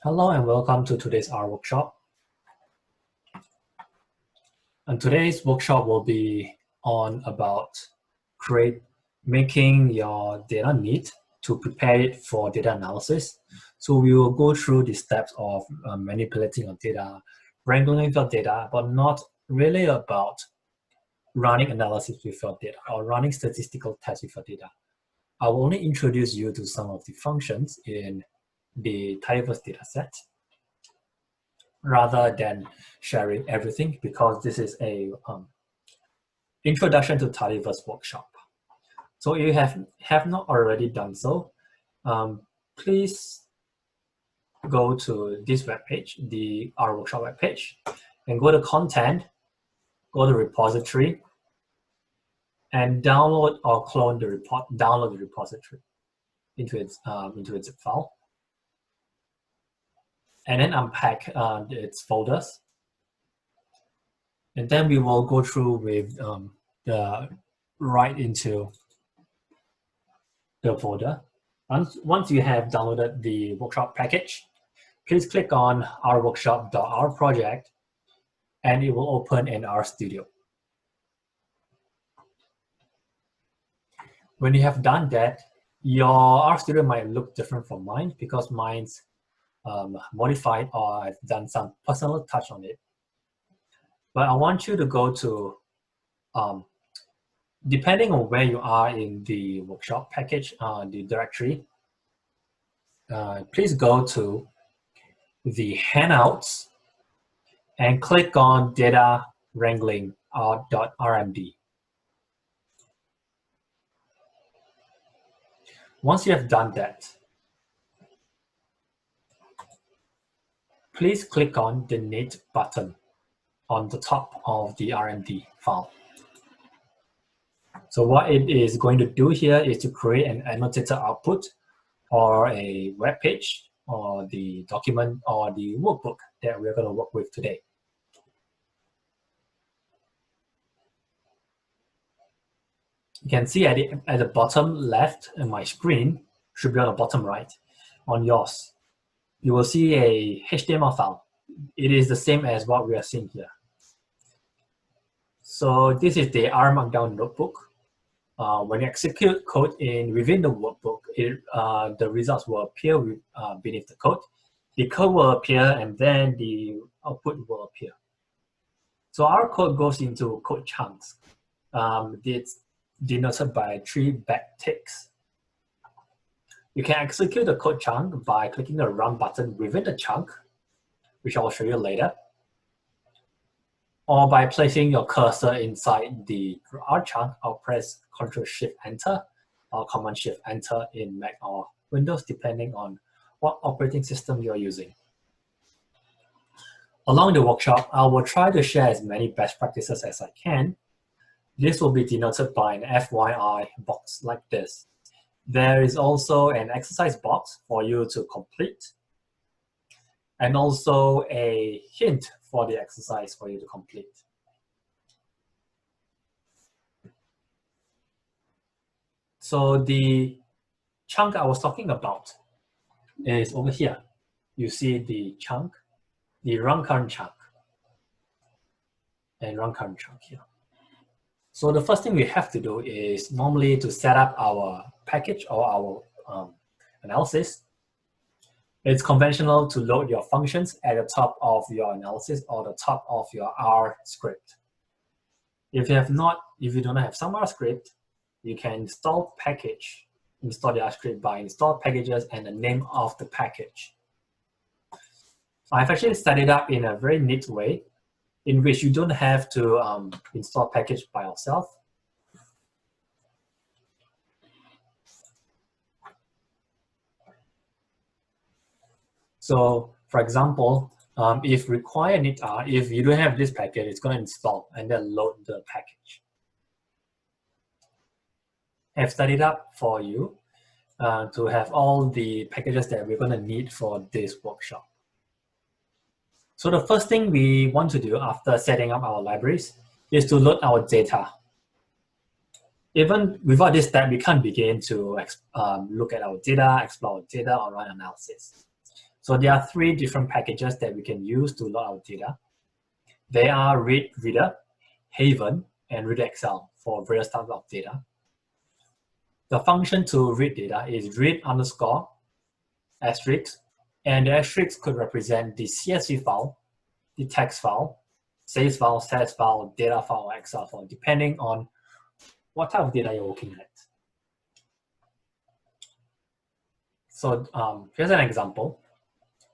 Hello and welcome to today's R workshop. And today's workshop will be on about making your data neat to prepare it for data analysis. So we will go through the steps of manipulating your data, wrangling your data, but not really about running analysis with your data or running statistical tests with your data. I will only introduce you to some of the functions in the Tidyverse dataset, rather than sharing everything, because this is a Introduction to Tidyverse workshop. So if you have not already done so, please go to this webpage, the R workshop webpage, and go to content, go to repository, and download or clone the download the repository into its zip file, and then unpack its folders. And then we will go through with right into the folder. Once you have downloaded the workshop package, please click on our workshop.r project, and it will open in RStudio. When you have done that, your RStudio might look different from mine because mine's modified, or I've done some personal touch on it. But I want you to go to, depending on where you are in the workshop package, the directory, please go to the handouts and click on data wrangling .rmd. Once you have done that, please click on the neat button on the top of the RMD file. So what it is going to do here is to create an annotated output or a web page or the document or the workbook that we're going to work with today. You can see at the bottom left in my screen, should be on the bottom right on yours. You will see a HTML file. It is the same as what we are seeing here. So this is the R Markdown notebook. When you execute code within the workbook, the results will appear beneath the code. The code will appear, and then the output will appear. So our code goes into code chunks. It's denoted by 3 backticks. You can execute the code chunk by clicking the run button within the chunk, which I will show you later, or by placing your cursor inside the R chunk. I'll press Ctrl-Shift-Enter or Command-Shift-Enter in Mac or Windows, depending on what operating system you're using. Along the workshop, I will try to share as many best practices as I can. This will be denoted by an FYI box like this. There is also an exercise box for you to complete, and also a hint for the exercise for you to complete. So the chunk I was talking about is over here. You see the chunk, the run current chunk, and run current chunk here. So the first thing we have to do is normally to set up our package or our analysis. It's conventional to load your functions at the top of your analysis or the top of your R script. If you don't have some R script, you can install the R script by install packages and the name of the package. I've actually set it up in a very neat way, in which you don't have to install package by yourself. So for example, if require initr, if you don't have this package, it's going to install and then load the package. I've set it up for you to have all the packages that we're going to need for this workshop. So the first thing we want to do after setting up our libraries is to load our data. Even without this step, we can't begin to look at our data, explore our data, or run analysis. So there are three different packages that we can use to load our data. They are reader, haven, and read Excel for various types of data. The function to read data is read underscore asterisk, and the asterisk could represent the CSV file, the text file, sales file, stats file, data file, or Excel file, depending on what type of data you're looking at. So here's an example.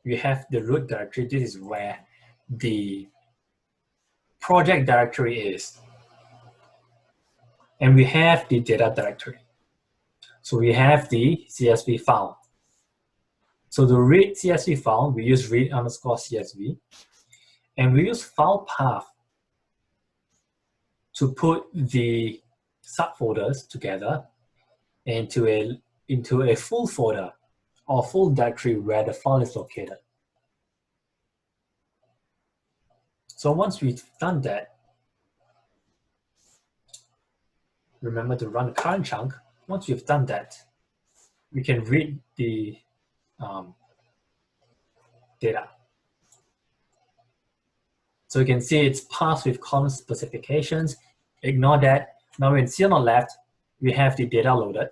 We have the root directory. This is where the project directory is. And we have the data directory. So we have the CSV file. So to read CSV file, we use read underscore CSV. And we use file path to put the subfolders together into a full folder or full directory where the file is located. So once we've done that, remember to run the current chunk. Once we've done that, we can read the data. So you can see it's parsed with column specifications. Ignore that. Now in see on the left, we have the data loaded.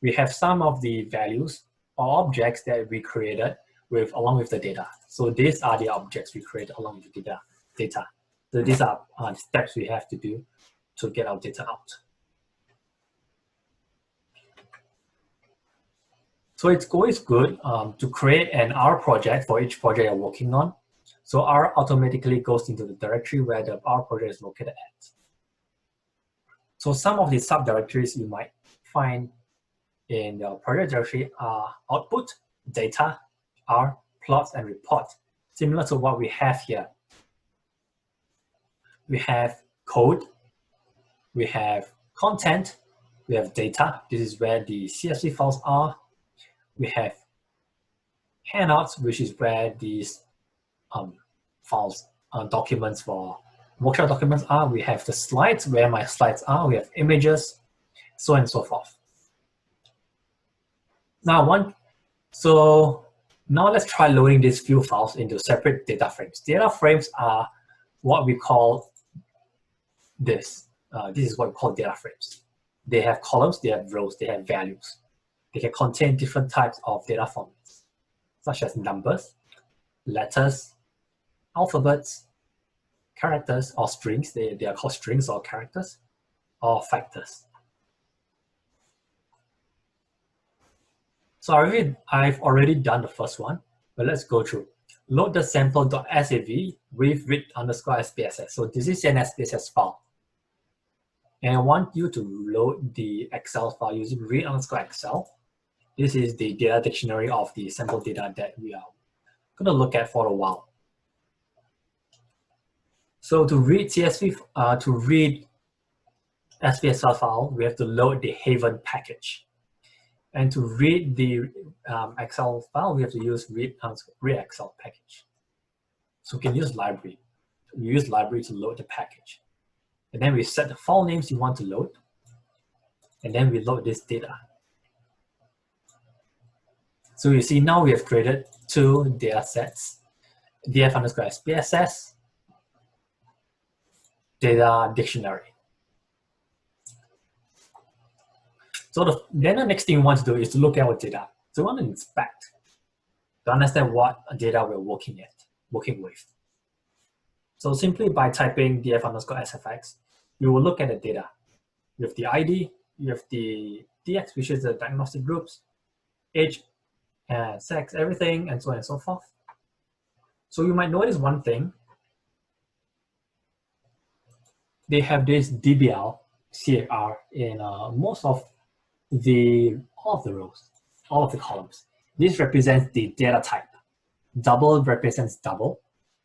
We have some of the values or objects that we created along with the data. So these are the objects we created along with the data. So these are the steps we have to do to get our data out. So it's always good to create an R project for each project you're working on. So R automatically goes into the directory where the R project is located at. So some of the subdirectories you might find in the project directory are output, data, R, plots, and report, similar to what we have here. We have code, we have content, we have data. This is where the CSV files are. We have handouts, which is where these files, documents for workshop documents are. We have the slides, where my slides are. We have images, so on and so forth. Now let's try loading these few files into separate data frames. Data frames are what we call this. This is what we call data frames. They have columns, they have rows, they have values. They can contain different types of data formats, such as numbers, letters, alphabets, characters, or strings. They are called strings or characters, or factors. So I've already done the first one, but let's go through. Load the sample.sav with read underscore SPSS. So this is an SPSS file. And I want you to load the Excel file using read underscore Excel. This is the data dictionary of the sample data that we are going to look at for a while. So to read SPSS file, we have to load the Haven package. And to read the Excel file, we have to use read Excel package. So we can use library. We use library to load the package. And then we set the file names you want to load. And then we load this data. So you see now we have created two data sets, df underscore SPSS, data dictionary. So then the next thing we want to do is to look at our data. So we want to inspect to understand what data we're working with. So simply by typing df underscore SFX, you will look at the data. You have the ID, you have the DX, which is the diagnostic groups, age, sex, everything, and so on and so forth. So you might notice one thing. They have this DBL, CAR in most of all of the rows, all of the columns. This represents the data type. Double represents double.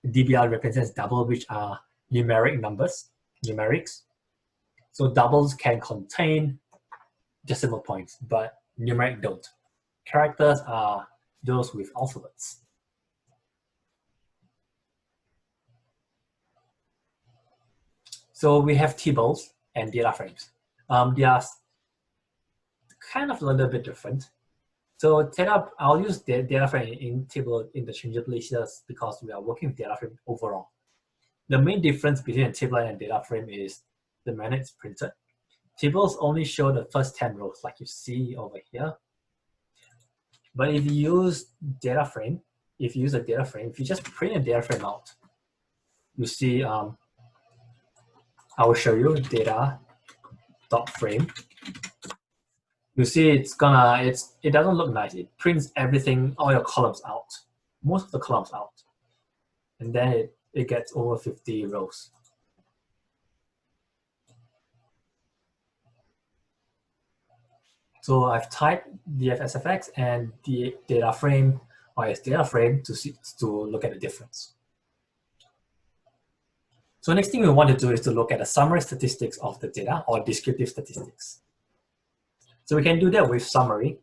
DBL represents double, which are numeric numbers, numerics. So doubles can contain decimal points, but numeric don't. Characters are those with alphabets. So we have tables and data frames. They are kind of a little bit different. So I'll use the data frame in table interchangeably just because we are working with data frame overall. The main difference between a table and a data frame is the manner it's printed. Tables only show the first 10 rows like you see over here. But if you use data frame, if you use a data frame, if you just print a data frame out, you see, I will show you data dot frame. You see it doesn't look nice. It prints everything, all your columns out, most of the columns out. And then it gets over 50 rows. So I've typed dfsfx and the data frame or its data frame to look at the difference. So next thing we want to do is to look at the summary statistics of the data or descriptive statistics. So we can do that with summary,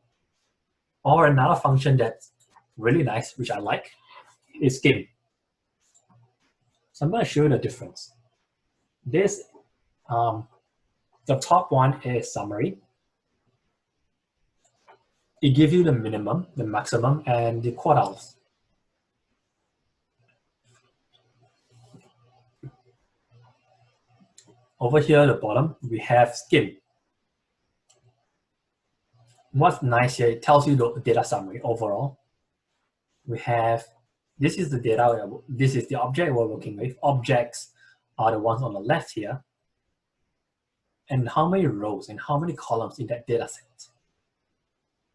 or another function that's really nice, which I like, is skim. So I'm going to show you the difference. This, the top one is summary. It gives you the minimum, the maximum, and the quartiles. Over here at the bottom, we have skim. What's nice here, it tells you the data summary overall. We have, this is the data, this is the object we're working with. Objects are the ones on the left here. And how many rows and how many columns in that data set.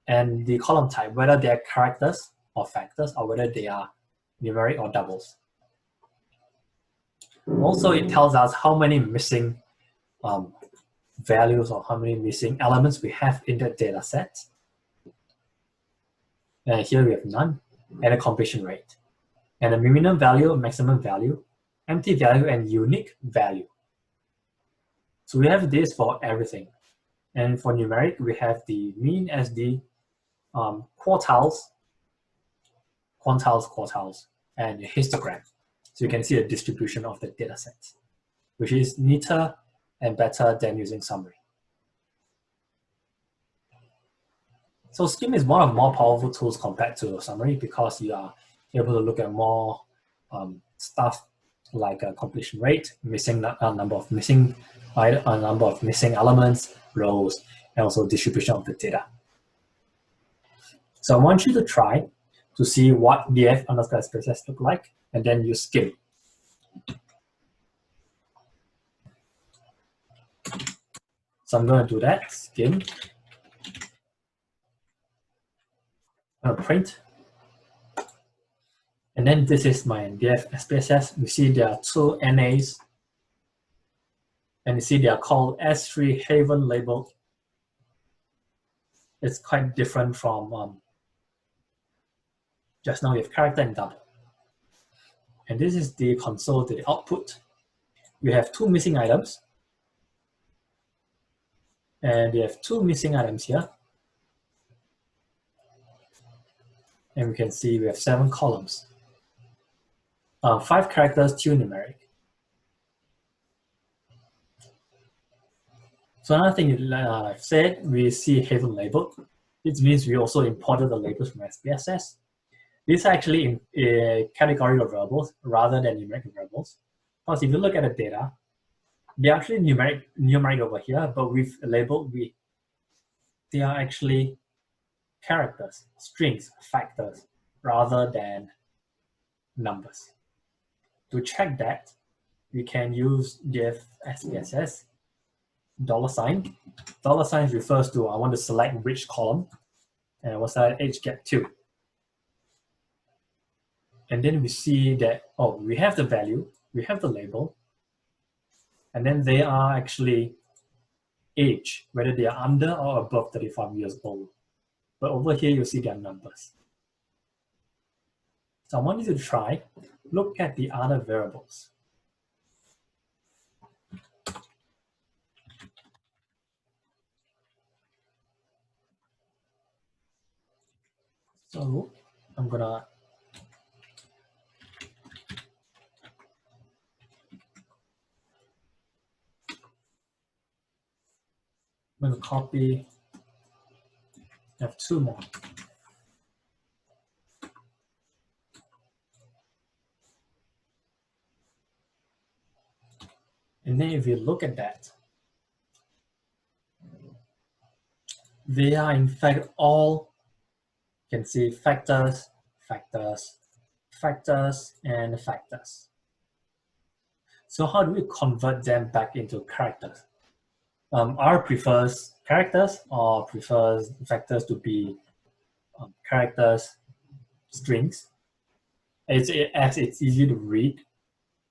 And the column type, whether they're characters or factors, or whether they are numeric or doubles. Also, it tells us how many missing values or how many missing elements we have in that data set. And here we have none, and a completion rate. And a minimum value, maximum value, empty value, and unique value. So we have this for everything. And for numeric, we have the mean as the quartiles, and a histogram. So you can see the distribution of the data set, which is neater and better than using summary. So skim is one of the more powerful tools compared to summary because you are able to look at more stuff like a completion rate, number of missing elements, rows, and also distribution of the data. So I want you to try to see what df underscore SPSS look like, and then you skim. So I'm going to do that, skim. I'm going to print. And then this is my df SPSS. You see there are two NAs. And you see they are called S3 Haven labeled. It's quite different from just now we have character and double. And this is the console to the output. We have two missing items. And we have two missing items here. And we can see we have 7 columns. 5 characters, 2 numeric. So another thing I've said, we see Haven labeled. It means we also imported the labels from SPSS. These are actually in category of variables rather than numeric variables. Because if you look at the data, they're actually numeric over here, but we've labeled they are actually characters, strings, factors, rather than numbers. To check that, we can use df SPSS $. $sign refers to I want to select which column, and I will select HGET2. And then we see that, oh, we have the value, we have the label, and then they are actually age, whether they are under or above 35 years old. But over here, you see their numbers. So I want you to try, look at the other variables. So I'm gonna copy. I have 2 more. And then if you look at that, they are in fact all, you can see factors, factors, factors, and factors. So how do we convert them back into characters? R prefers characters or prefers factors to be characters, strings. As it's easy to read,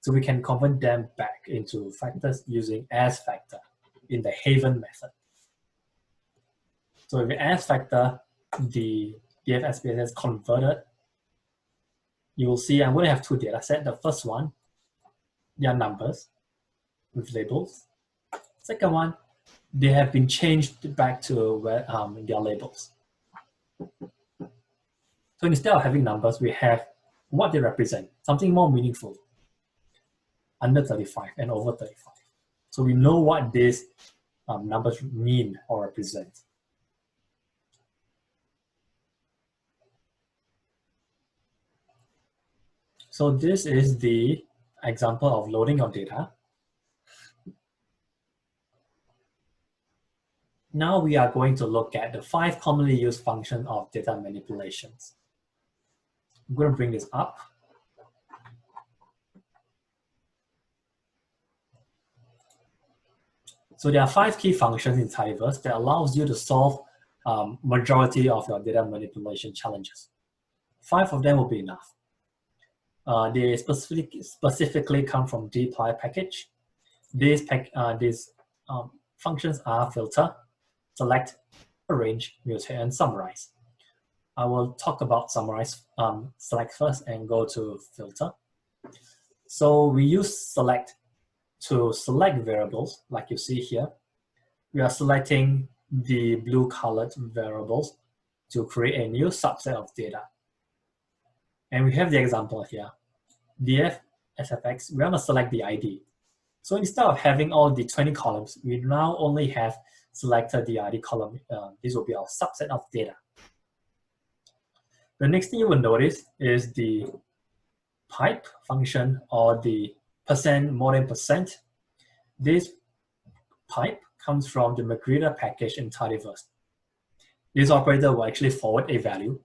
so we can convert them back into factors using as factor in the Haven method. So if we as factor the DF SPSS converted, you will see I'm going to have two data sets. The first one, they are numbers with labels. Second one, they have been changed back to where, their labels. So instead of having numbers, we have what they represent, something more meaningful, under 35 and over 35. So we know what these numbers mean or represent. So this is the example of loading your data. Now we are going to look at the 5 commonly used functions of data manipulations. I'm going to bring this up. So there are 5 key functions in Tidyverse that allows you to solve majority of your data manipulation challenges. 5 of them will be enough. They specifically come from dplyr package. These functions are filter, select, arrange, mutate, and summarize. I will talk about summarize, select first and go to filter. So we use select to select variables, like you see here. We are selecting the blue colored variables to create a new subset of data. And we have the example here. df sfx, we want to select the ID. So instead of having all the 20 columns, we now only have selected the ID column. This will be our subset of data. The next thing you will notice is the pipe function, or the percent more than percent. This pipe comes from the Magritte package in Tidyverse. This operator will actually forward a value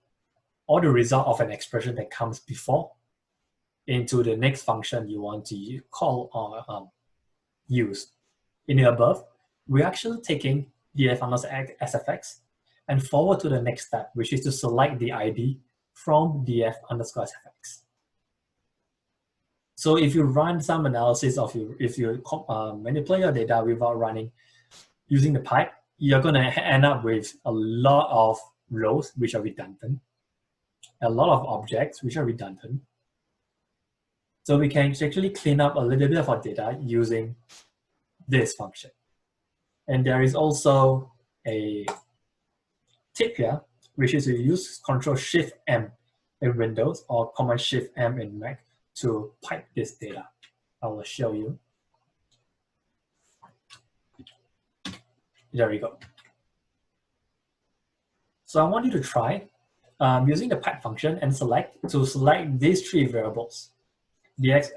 or the result of an expression that comes before into the next function you want to call or use. In the above, we're actually taking df_sfx and forward to the next step, which is to select the ID from df_sfx. So if you run some analysis of if you manipulate your data without running using the pipe, you're going to end up with a lot of rows which are redundant, a lot of objects which are redundant. So we can actually clean up a little bit of our data using this function. And there is also a tip here, which is to use Ctrl+Shift+M in Windows or Command+Shift+M in Mac to pipe this data. I will show you. There we go. So I want you to try using the pipe function and select these 3 variables, dx,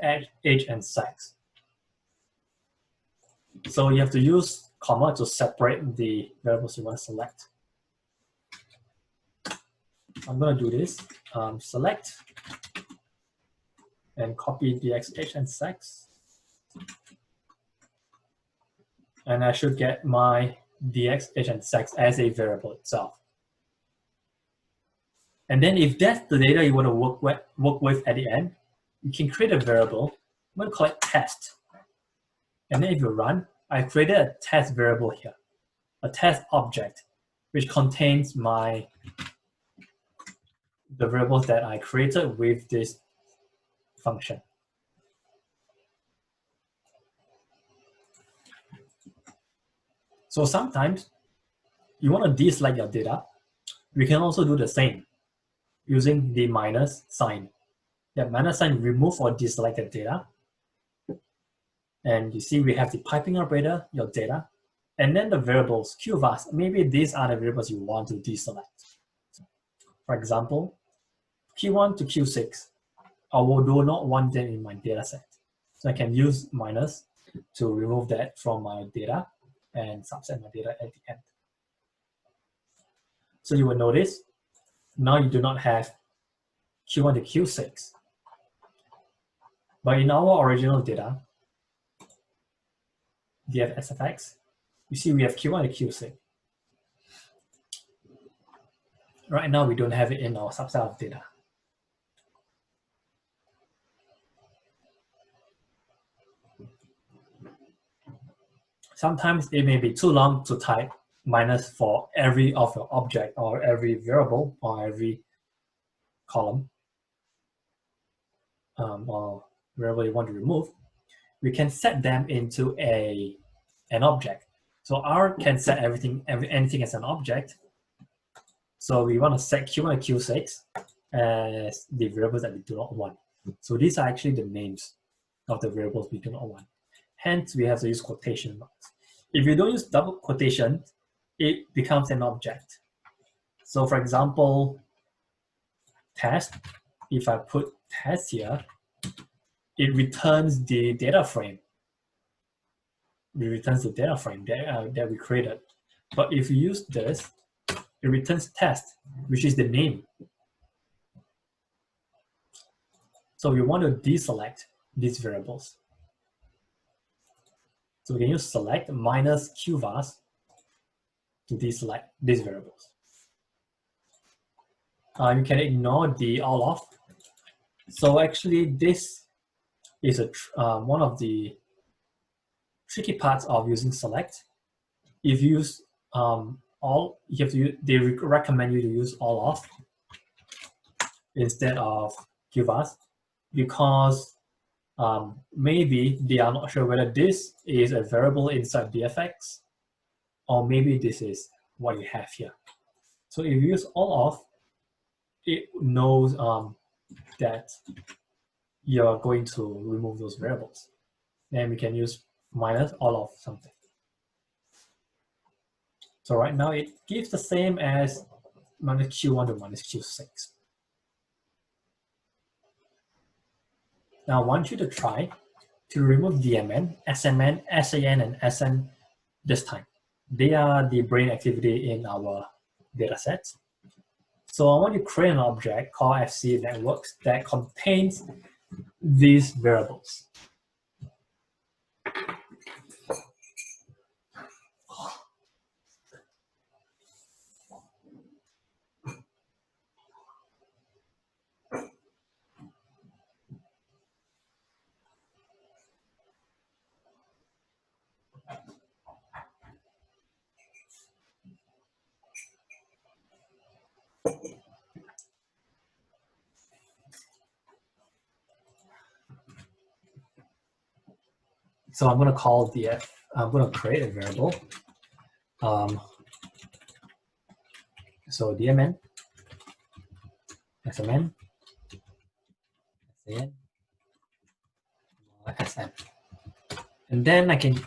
age, and sex. So you have to use comma to separate the variables you want to select. I'm going to do this, select, and copy dx, age, and sex. And I should get my dx, age, and sex as a variable itself. And then if that's the data you want to work with at the end, you can create a variable. I'm going to call it test. And then if you run, I created a test variable here, a test object, which contains the variables that I created with this function. So sometimes you want to deselect your data. We can also do the same using the minus sign. That minus sign remove or deselect the data. And you see we have the piping operator, your data, and then the variables, qvars. Maybe these are the variables you want to deselect. For example, q1 to q6, I do not want them in my data set. So I can use minus to remove that from my data and subset my data at the end. So you will notice now you do not have Q1 to Q6. But in our original data, df SFX, you see we have Q1 to Q6. Right now, we don't have it in our subset of data. Sometimes it may be too long to type minus for every of your object or every variable or every column or variable you want to remove. We can set them into an object. So R can set anything as an object. So we want to set Q1 and Q6 as the variables that we do not want. So these are actually the names of the variables we do not want. Hence, we have to use quotation marks. If you don't use double quotation, it becomes an object. So for example, test, if I put test here, it returns the data frame. It returns the data frame that we created. But if you use this, it returns test, which is the name. So we want to deselect these variables. So we can use select minus qvars to deselect these variables. You can ignore the all of. So actually, this is one of the tricky parts of using select. If you use all, you have to use, they recommend you to use all of instead of qvars, because maybe they are not sure whether this is a variable inside dfx or maybe this is what you have here. So if you use all of, it knows that you're going to remove those variables. And we can use minus all of something. So right now it gives the same as minus Q1 to minus Q6. Now I want you to try to remove DMN, SMN, SAN, and SN this time. They are the brain activity in our data sets. So I want you to create an object called FC networks that contains these variables. So I'm going to call I'm going to create a variable. So DMN, SMN, SAN, SM. And then I can,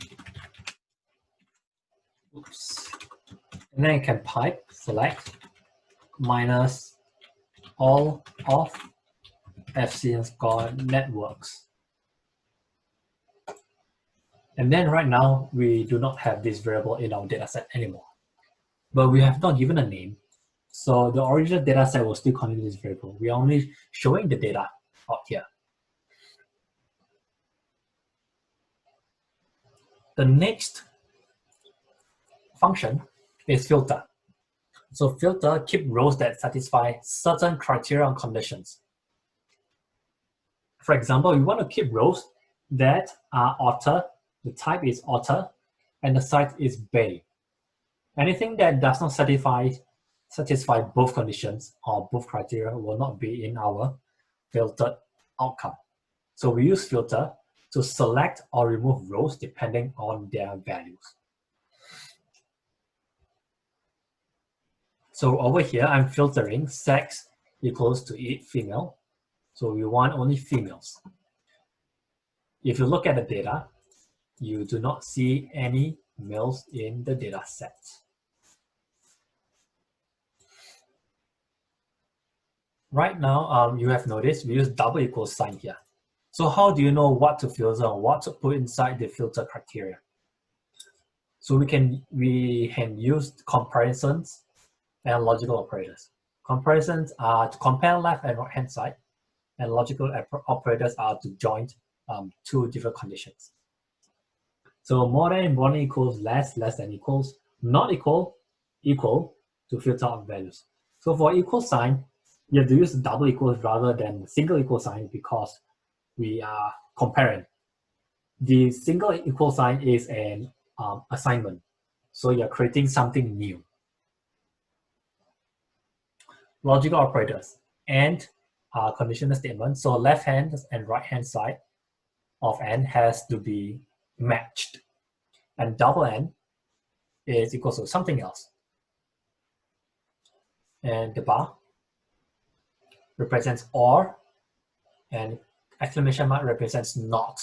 and then I can pipe select minus all of FC networks. And then right now, we do not have this variable in our data set anymore. But we have not given a name. So the original data set will still contain this variable. We are only showing the data out here. The next function is filter. So filter keep rows that satisfy certain criteria and conditions. For example, we want to keep rows that are author, the type is author, and the site is bay. Anything that does not satisfy both conditions or both criteria will not be in our filtered outcome. So we use filter to select or remove rows depending on their values. So over here, I'm filtering sex equals to female. So we want only females. If you look at the data, you do not see any males in the data set. Right now, you have noticed we use double equals sign here. So how do you know what to filter or what to put inside the filter criteria? So we can use comparisons and logical operators. Comparisons are to compare left and right hand side, and logical operators are to join two different conditions. So more than equals less than equals, not equal, equal to filter out values. So for equal sign, you have to use double equals rather than single equal sign because we are comparing. The single equal sign is an assignment. So you're creating something new. Logical operators and conditional statements. So left hand and right hand side of n has to be matched. And double n is equal to something else. And the bar represents or, and exclamation mark represents not.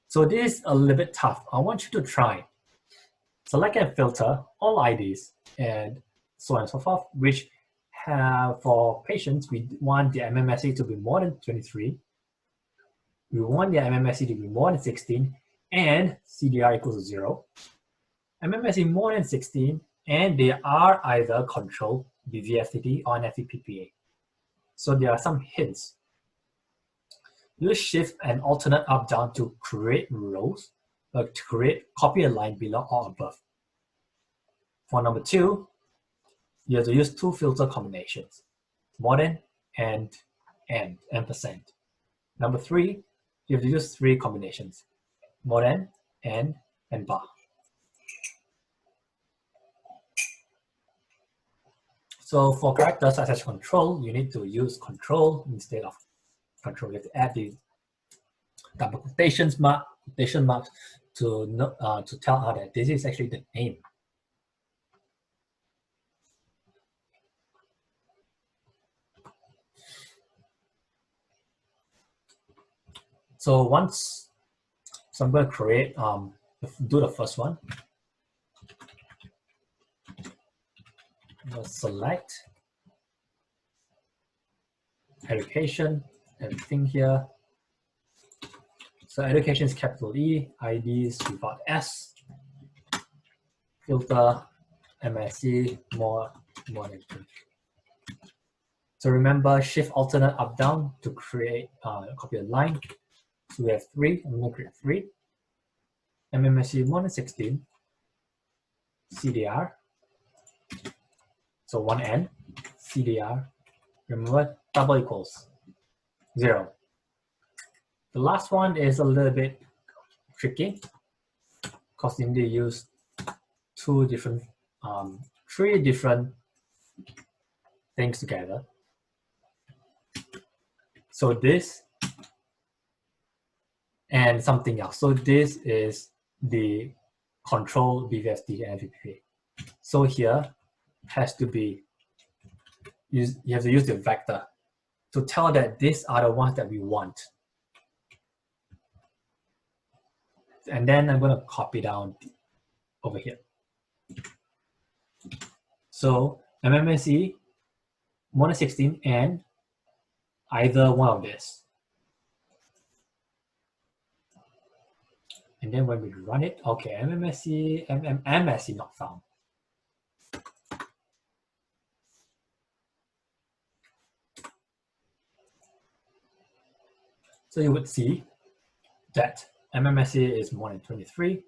So this is a little bit tough. I want you to try. Select and filter all IDs and so on and so forth, which have, for patients, we want the MMSE to be more than 23. We want the MMSE to be more than 16 and CDR equals to 0. MMSE more than 16 and they are either control BVFTD or an FEPPA. So there are some hints. Use shift and alternate up down to create rows, to create copy a line below or above. For number 2, you have to use 2 filter combinations, more than and %. Number 3, you have to use 3 combinations, more than and bar. So for characters such as control, you need to use control instead of control. You have to add the double quotation marks to tell her that this is actually the name. So I'm going to create, do the first one. Select education, everything here. So education is capital E, IDs without S, filter, MSE, more than 2. So remember, shift alternate up down to create copy a line. So we have 3, I'm going to create 3. MMSE more than 16, CDR. So 1N, CDR. Remember, double equals 0. The last one is a little bit tricky because you need to use 3 different things together. So this and something else. So this is the control BVFD and FEPPA. So here has to be you have to use the vector to tell that these are the ones that we want. And then I'm going to copy down over here. So MMSE more than 16 and either one of this. And then when we run it, okay, MMSE, MMSE not found. So you would see that MMSE is more than 23.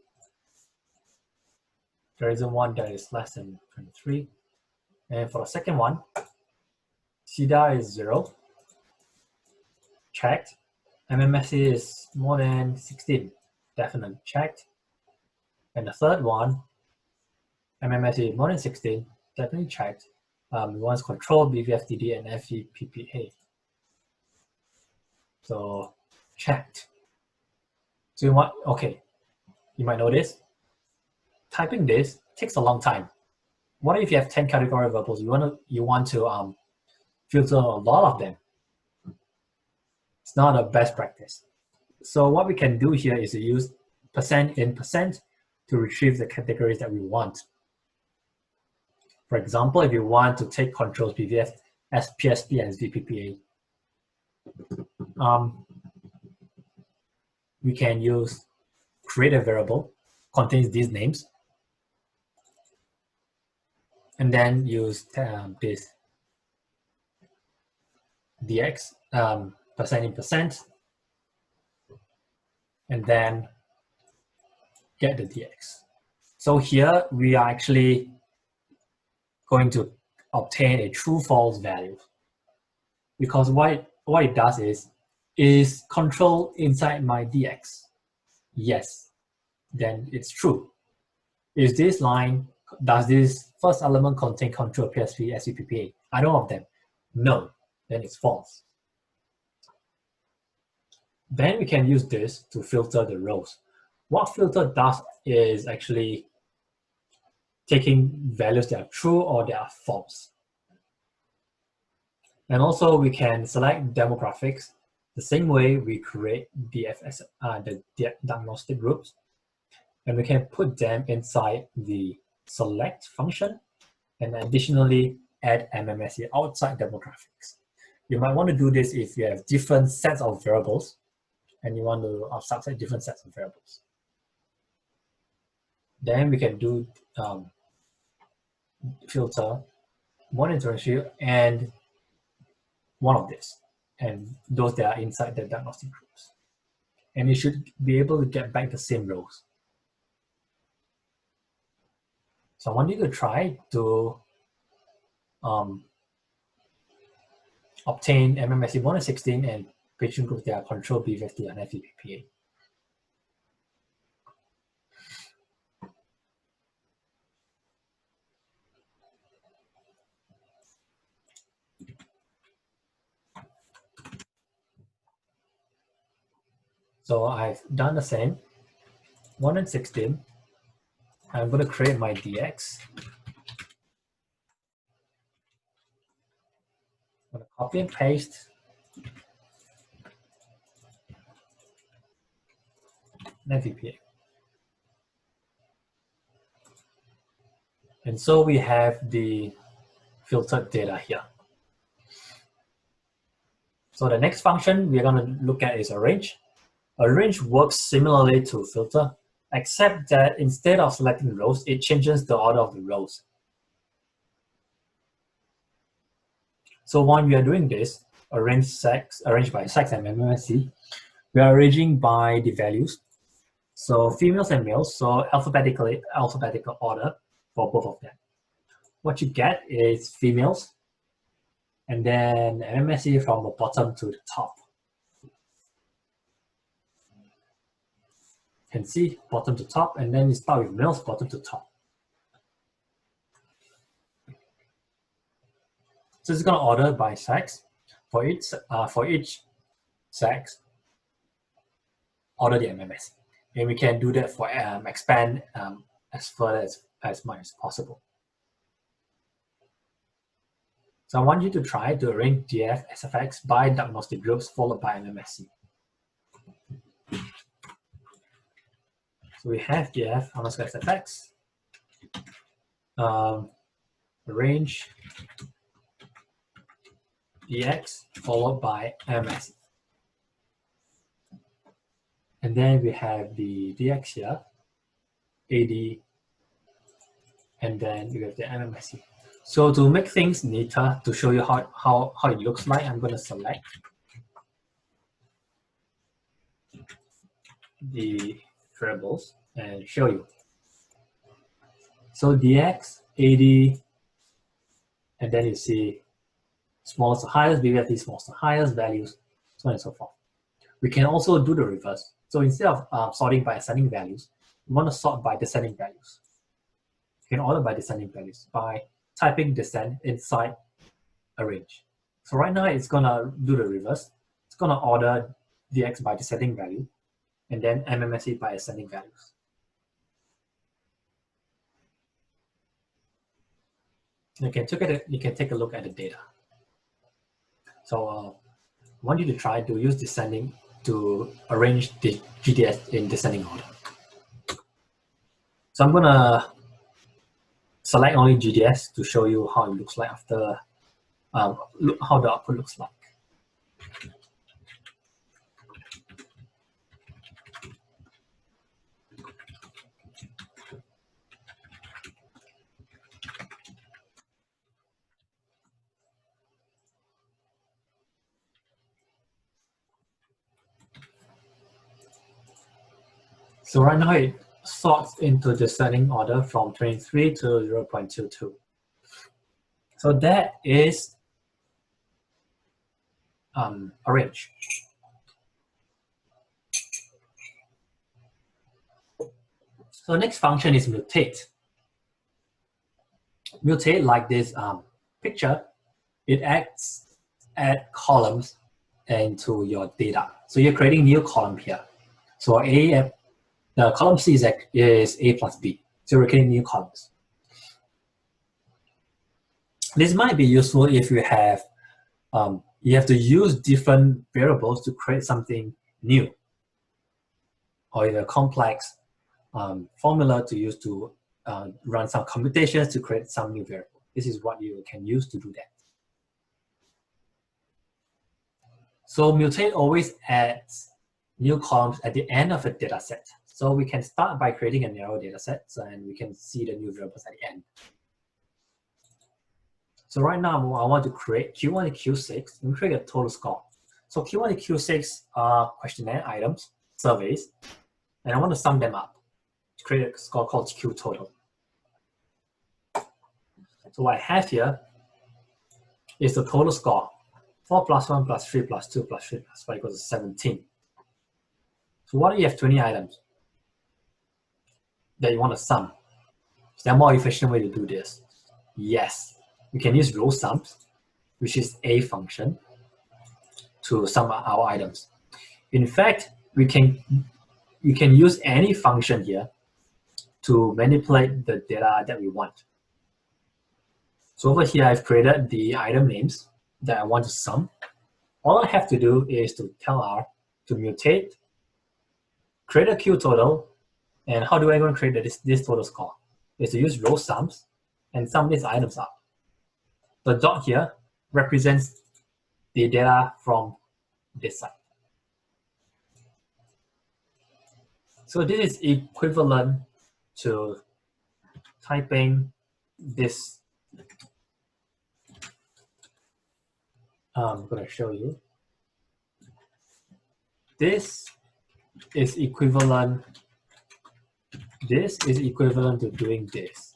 There isn't one that is less than 23. And for the second one, CDR is 0. Checked. MMSE is more than 16. Definitely checked. And the third one, MMSE more than 16. Definitely checked. We want control BVFTD and FEPPA. So checked. So you want, okay, you might notice typing this takes a long time. What if you have 10 category variables? You want to filter a lot of them. It's not a best practice. So what we can do here is to use %in% to retrieve the categories that we want. For example, if you want to take controls BVF as PSP and VPPA, we can use create a variable contains these names, and then use this dx percent in percent, and then get the dx. So here we are actually going to obtain a true false value, because what it does is control inside my dx. Yes, then it's true. Is this line, does this first element contain control PSP, SVPPA? Either of them? No, then it's false. Then we can use this to filter the rows. What filter does is actually taking values that are true or that are false. And also we can select demographics the same way we create DFS, the diagnostic groups, and we can put them inside the select function, and additionally add MMSE outside demographics. You might want to do this if you have different sets of variables and you want to subset different sets of variables. Then we can do filter one internship and one of this, and those that are inside the diagnostic groups. And you should be able to get back the same rows. So I want you to try to obtain MMSE 1 and 16 and patient groups that are control B50 and FVPPA. So I've done the same, 1 and 16. I'm going to create my DX. I'm going to copy and paste. And VPA. And so we have the filtered data here. So the next function we're going to look at is arrange. Arrange works similarly to filter, except that instead of selecting rows, it changes the order of the rows. So when we are doing this, arrange by sex and MMSE, we are arranging by the values. So females and males, so alphabetical order for both of them. What you get is females, and then MMSE from the bottom to the top. You can see bottom to top, and then you start with males, bottom to top. So it's going to order by sex. For each sex, order the MMSE. And we can do that for expand as further as much as possible. So I want you to try to arrange DF SFX by diagnostic groups followed by MMSE. So we have DF underscore SFX, arrange DX followed by MMSE. And then we have the DX here, AD, and then we have the MMSE. So to make things neater, to show you how it looks like, I'm going to select the variables and show you. So DX, AD, and then you see smallest to highest, BVFT, smallest to highest values, so on and so forth. We can also do the reverse. So instead of sorting by ascending values, we want to sort by descending values. You can order by descending values by typing descend inside arrange. So right now it's going to do the reverse. It's going to order DX by descending value, and then MMSE by ascending values. You can take a look at the data. So I want you to try to use descending to arrange the GDS in descending order. So I'm going to select only GDS to show you how it looks like after, how the output looks like. So right now it sorts into descending order from 23 to 0.22. So that is arrange. So next function is mutate. Mutate, like this picture, it acts add columns into your data. So you're creating new column here. So the column C is A plus B. So we're creating new columns. This might be useful if you have to use different variables to create something new, or a complex formula to use to run some computations to create some new variable. This is what you can use to do that. So mutate always adds new columns at the end of a data set. So we can start by creating a narrow data set, and we can see the new variables at the end. So right now, I want to create Q1 and Q6 and create a total score. So Q1 and Q6 are questionnaire items, surveys, and I want to sum them up to create a score called Q total. So what I have here is the total score. 4 plus 1 plus 3 plus 2 plus 3 plus 5 equals 17. So what if you have 20 items that you want to sum? Is there a more efficient way to do this? Yes. We can use row sums, which is a function, to sum our items. In fact, we can use any function here to manipulate the data that we want. So over here, I've created the item names that I want to sum. All I have to do is to tell R to mutate, create a Q total, and how do I go and create this total score? Is to use row sums and sum these items up. The dot here represents the data from this side. So this is equivalent to typing this. I'm going to show you. This is equivalent to doing this.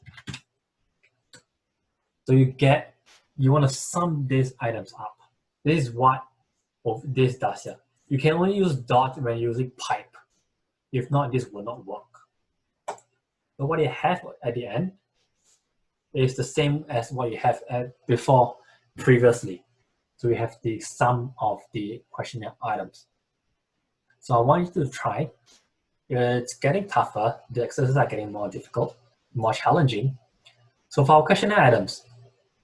So you want to sum these items up. This is what this does here. You can only use dot when using pipe. If not, this will not work. But what you have at the end is the same as what you have before previously. So we have the sum of the questionnaire items. So I want you to try. It's getting tougher. The exercises are getting more difficult, more challenging. So for our questionnaire items,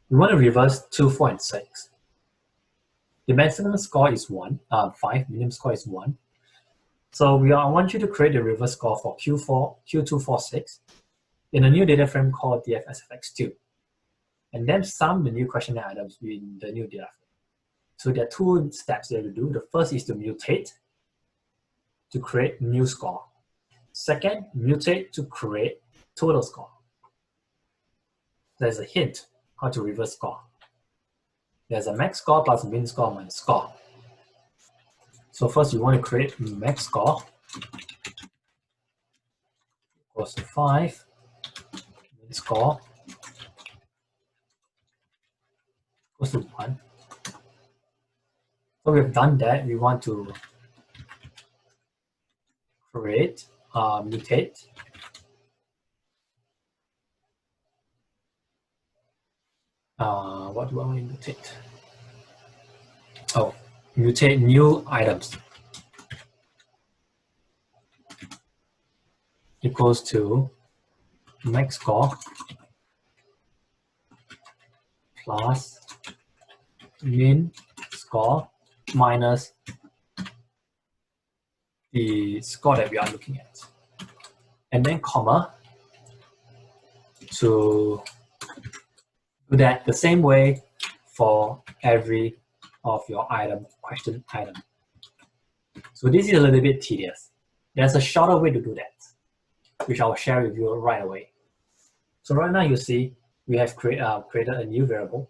we want to reverse 2, 4, and 6. The maximum score is 5, minimum score is 1. So I want you to create a reverse score for Q246 in a new data frame called dfsfx2, and then sum the new questionnaire items in the new data frame. So there are 2 steps that we do. The first is to mutate to create new score. Second, mutate to create total score. There's a hint how to reverse score. There's a max score plus min score minus score. So first you want to create max score equals to 5, min score equals to 1. So we've done that. We want to create, mutate. What do I want to mutate? Oh, mutate new items equals to max score plus min score minus the score that we are looking at. And then comma to do that the same way for every of your question item. So this is a little bit tedious. There's a shorter way to do that, which I'll share with you right away. So right now you see we have created a new variable.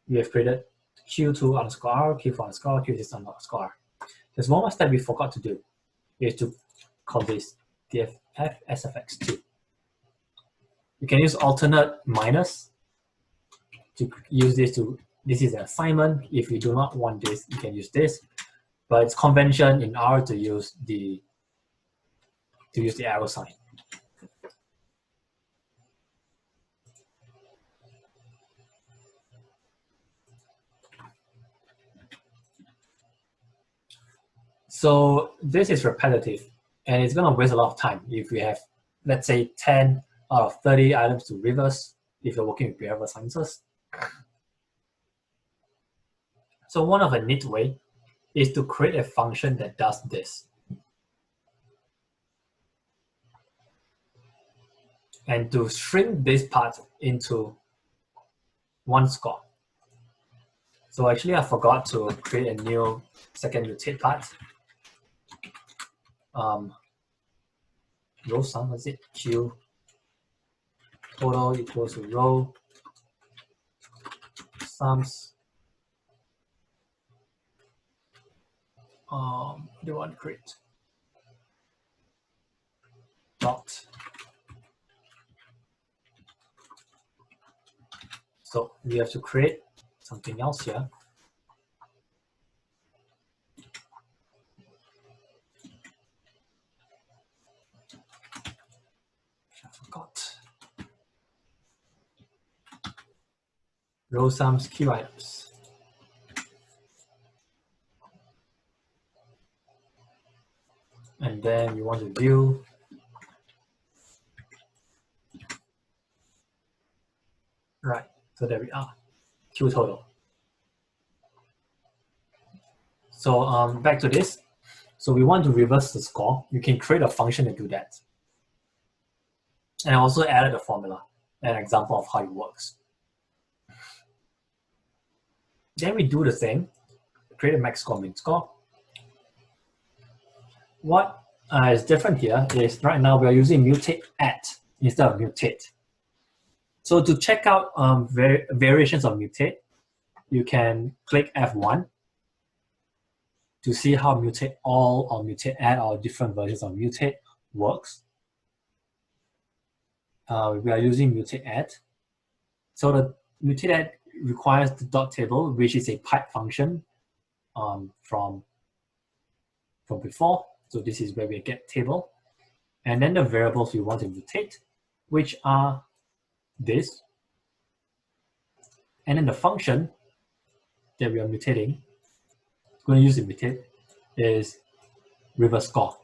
We have created Q2 underscore R, Q4 underscore R, Q6 underscore R. There's one more step we forgot to do, is to call this dff sfx2. You can use alternate minus to use this to, this is an assignment. If you do not want this, you can use this, but it's convention in R to use the arrow sign. So this is repetitive, and it's going to waste a lot of time if we have, let's say, 10 out of 30 items to reverse if you're working with behavioral sciences. So one of a neat way is to create a function that does this. And to shrink this part into one score. So actually I forgot to create a new second mutate part. Row sum, was it? Q total equals to row sums. What do you want to create? Dot. So we have to create something else here. I forgot. Row sums Q items. And then we want to view right. So there we are, Q total. So back to this. So we want to reverse the score. You can create a function to do that. And I also added a formula, an example of how it works. Then we do the same, create a max score, min score. What is different here is right now we are using mutate at instead of mutate. So to check out variations of mutate, you can click F1 to see how mutate all or mutate add or different versions of mutate works. We are using mutate add. So the mutate add requires the dot table, which is a pipe function from before. So this is where we get table. And then the variables we want to mutate, which are this. And then the function that we are mutating, going to use to mutate, is reverse score.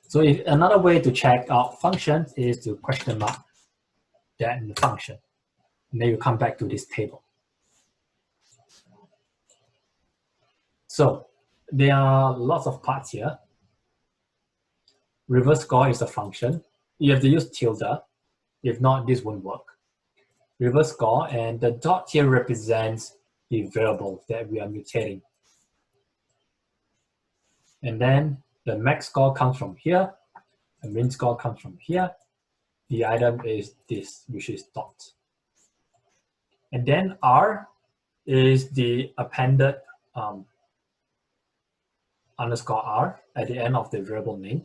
So if another way to check out functions is to question mark that in the function. And then you come back to this table. So there are lots of parts here. Reverse score is a function. You have to use tilde. If not, this won't work. Reverse score, and the dot here represents the variable that we are mutating. And then the max score comes from here. The min score comes from here. The item is this, which is dot. And then R is the appended underscore R at the end of the variable name.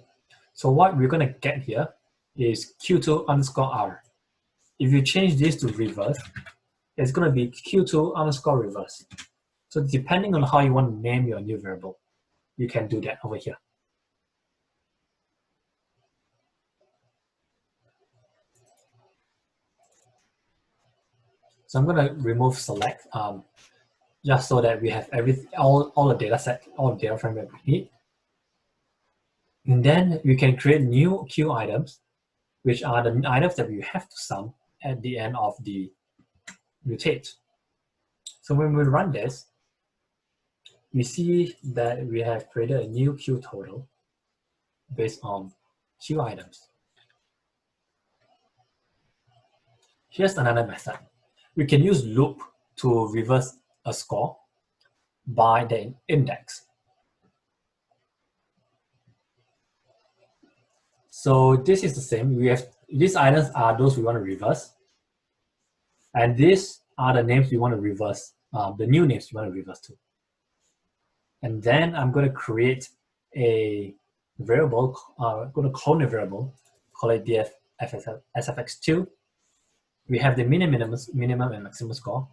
So what we're going to get here is Q2 underscore R. If you change this to reverse, it's going to be Q2 underscore reverse. So depending on how you want to name your new variable, you can do that over here. So I'm going to remove select just so that we have all the data set, all the data frame that we need. And then we can create new Q items, which are the items that we have to sum at the end of the mutate. So when we run this, we see that we have created a new Q total based on Q items. Here's another method. We can use loop to reverse a score by the index. So this is the same. We have these items are those we want to reverse, and these are the names we want to reverse, the new names we want to reverse to. And then I'm going to create a variable, we're going to clone a variable, call it sfx2. We have the minimum and maximum score.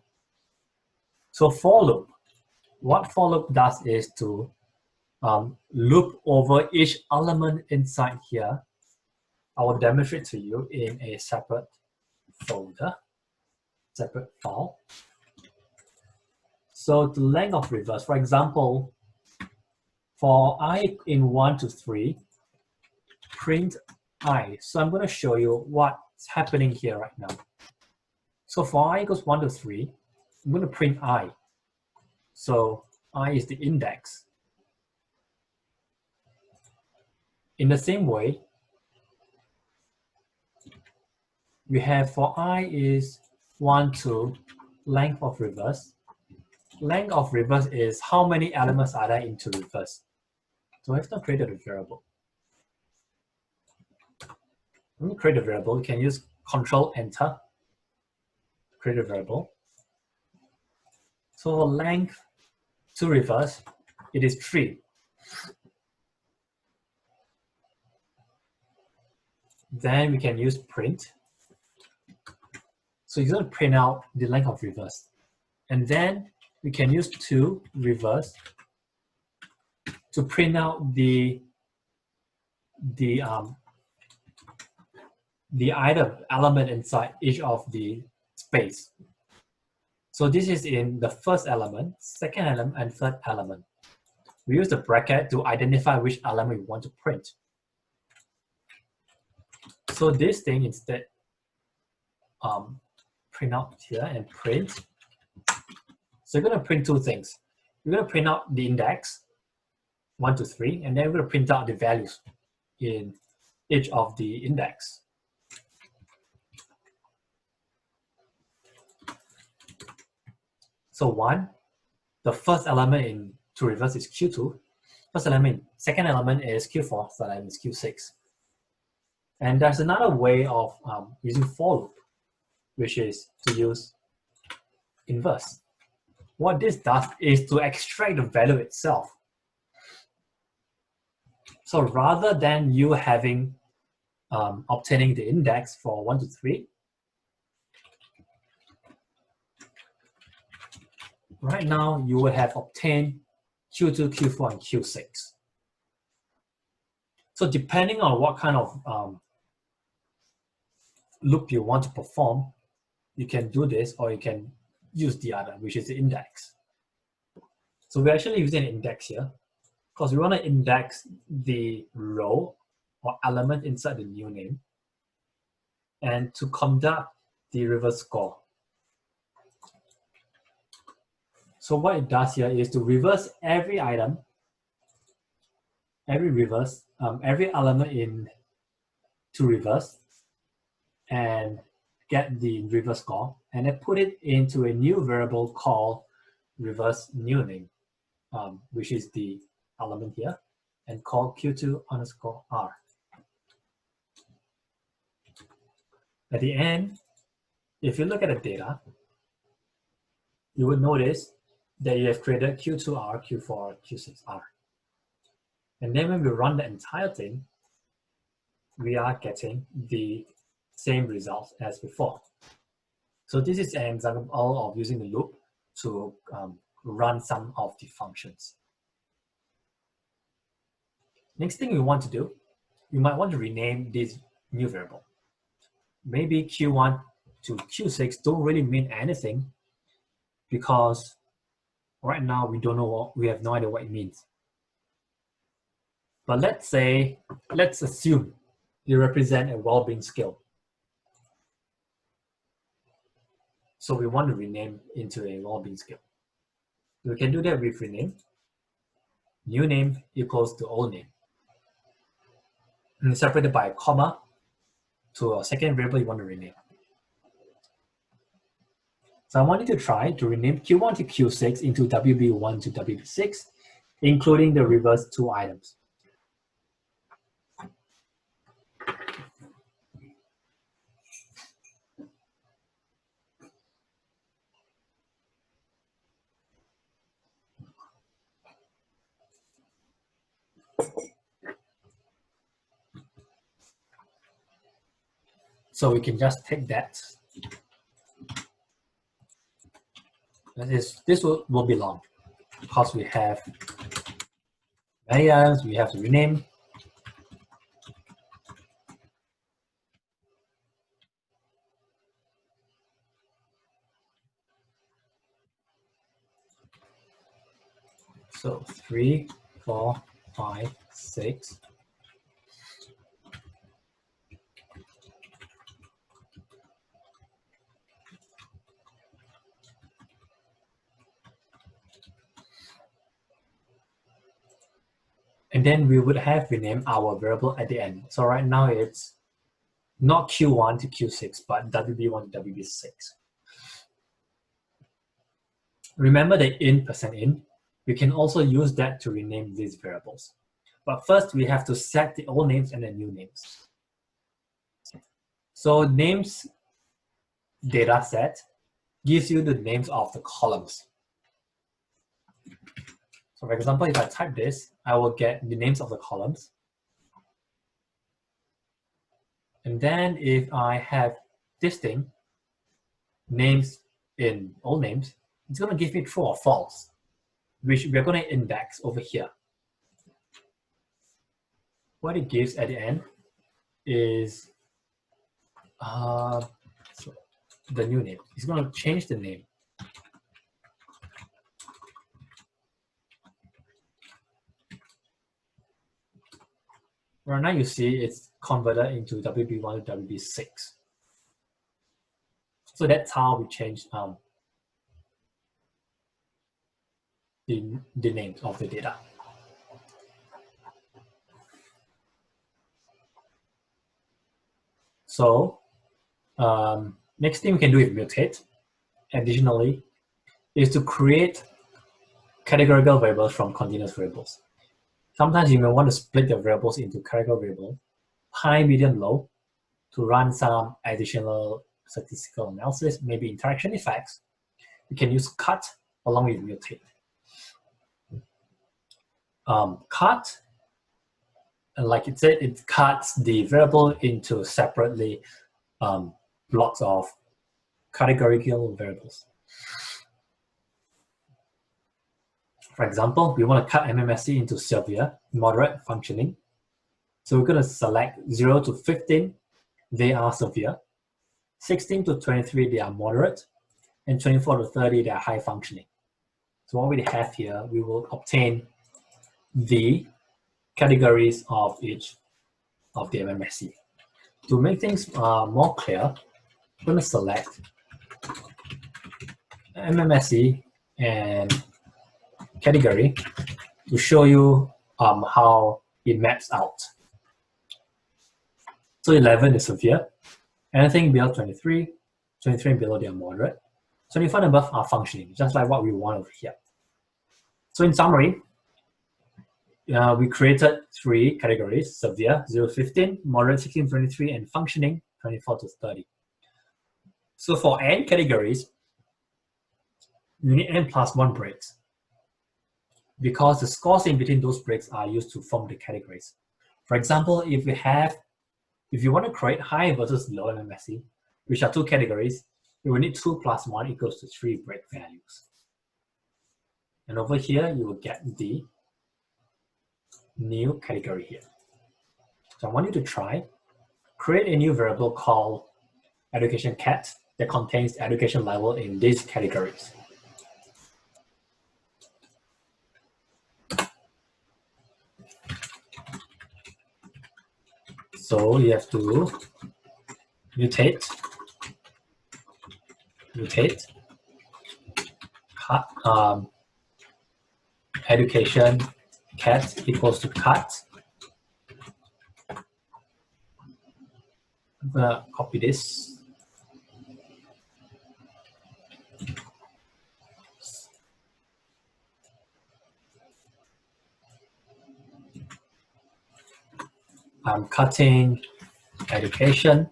So for loop, what for loop does is to loop over each element inside here. I will demonstrate to you in a separate folder, separate file. So the length of reverse, for example, for I in 1 to 3, print I. So I'm going to show you what's happening here right now. So for I equals 1 to 3, I'm going to print I. So I is the index. In the same way, we have for I is 1 to length of reverse. Length of reverse is how many elements are there into reverse. So I have not created a variable. When we create a variable, we can use Control Enter, create a variable. So for length to reverse, it is 3. Then we can use print. So you're going to print out the length of reverse. And then we can use to reverse to print out the item element inside each of the space. So this is in the first element, second element, and third element. We use the bracket to identify which element we want to print. So this thing instead, print out here and print. So you're going to print two things. You're going to print out the index, 1 to 3, and then we're going to print out the values in each of the index. So 1, the first element in to reverse is Q2. First element, second element is Q4, third element is Q6. And there's another way of using for loop, which is to use inverse. What this does is to extract the value itself. So rather than you having obtaining the index for 1 to 3, right now you will have obtained Q2, Q4, and Q6. So depending on what kind of loop you want to perform, you can do this or you can use the other, which is the index. So we're actually using an index here because we want to index the row or element inside the new name and to conduct the reverse score. So what it does here is to reverse every item, every element in to reverse and get the reverse score and then put it into a new variable called reverse new name, which is the element here, and called Q2 underscore R. At the end, if you look at the data, you would notice that you have created Q2R, Q4, Q6R. And then when we run the entire thing, we are getting the same results as before. So this is an example of using the loop to run some of the functions. Next thing we want to do, you might want to rename this new variable. Maybe Q1 to Q6 don't really mean anything because right now we don't know we have no idea what it means. But let's assume they represent a well-being skill. So we want to rename into a well-being skill. We can do that with rename. New name equals to old name. And separated by a comma to a second variable you want to rename. So I want you to try to rename Q1 to Q6 into WB1 to WB6, including the reverse two items. So we can just take that. This will be long because we have many items we have to rename. So 3, 4, 5, 6. And then we would have renamed our variable at the end. So right now it's not Q1 to Q6, but WB1 to WB6. Remember the int%int. We can also use that to rename these variables. But first, we have to set the old names and the new names. So names data set gives you the names of the columns. So for example, if I type this, I will get the names of the columns. And then if I have this thing, names in all names, it's going to give me true or false, which we're going to index over here. What it gives at the end is so the new name. It's going to change the name. Right now you see it's converted into WB1 to WB6. So that's how we change the names of the data. So next thing we can do is mutate. Additionally, is to create categorical variables from continuous variables. Sometimes you may want to split the variables into categorical variable, high, medium, low, to run some additional statistical analysis, maybe interaction effects. You can use cut along with mutate. Cut, and like it said, it cuts the variable into separately blocks of categorical variables. For example, we want to cut MMSE into severe, moderate, functioning. So we're going to select 0 to 15, they are severe. 16 to 23, they are moderate. And 24 to 30, they are high functioning. So what we have here, we will obtain the categories of each of the MMSE. To make things more clear, I'm going to select MMSE and category to show you how it maps out. So 11 is severe. Anything below 23, 23 and below, they are moderate. 25 and above are functioning, just like what we want over here. So in summary, we created 3 categories: severe, 0 to 15, moderate, 16 to 23, and functioning, 24 to 30. So for n categories, you need n plus 1 breaks, because the scores in between those breaks are used to form the categories. For example, if you want to create high versus low MMSE, which are 2 categories, you will need 2 plus 1 equals to 3 break values. And over here, you will get the new category here. So I want you to try, create a new variable called education cat that contains education level in these categories. So you have to mutate, cut, education cat equals to cut. I'm gonna copy this. I'm cutting education.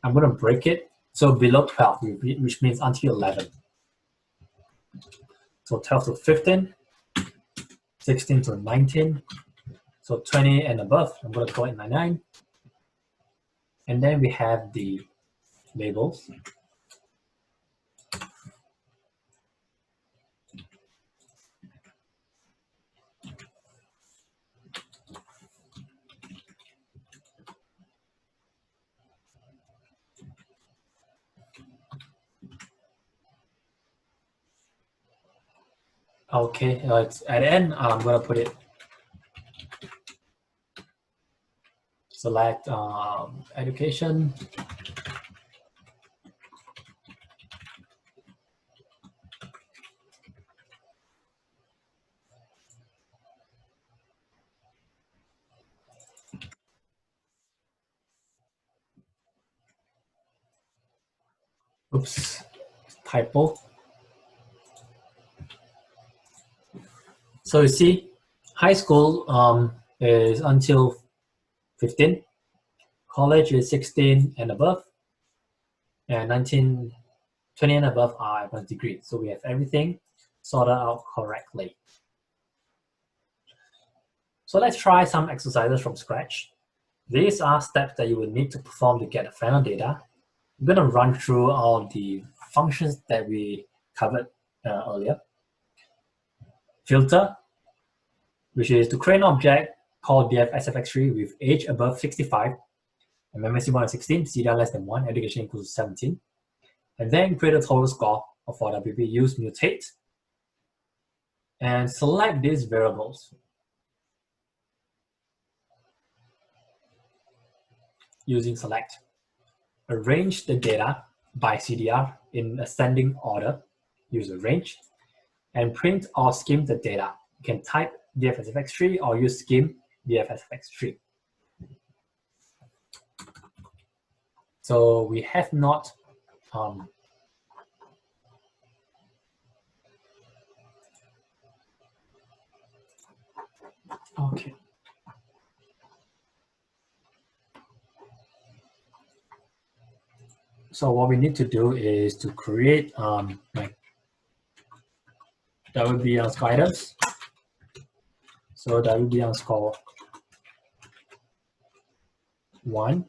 I'm going to break it. So below 12, which means until 11. So 12 to 15, 16 to 19. So 20 and above, I'm going to call it 99. And then we have the labels. Okay, it's at the end, I'm going to put it, select education. Oops, typo. So you see, high school is until 15, college is 16 and above, and 19, 20 and above are advanced degree. So we have everything sorted out correctly. So let's try some exercises from scratch. These are steps that you will need to perform to get the final data. I'm going to run through all the functions that we covered earlier. Filter, which is to create an object called df_sfx3 with age above 65, and MMSC more than 16, CDR less than 1, education equals to 17. And then create a total score for WP, use mutate, and select these variables. Using select, arrange the data by CDR in ascending order, use arrange, and print or skim the data. You can type df_sfx3 or use skim df_sfx3. So we have not okay. So what we need to do is to create like WB underscore items. So WB underscore 1.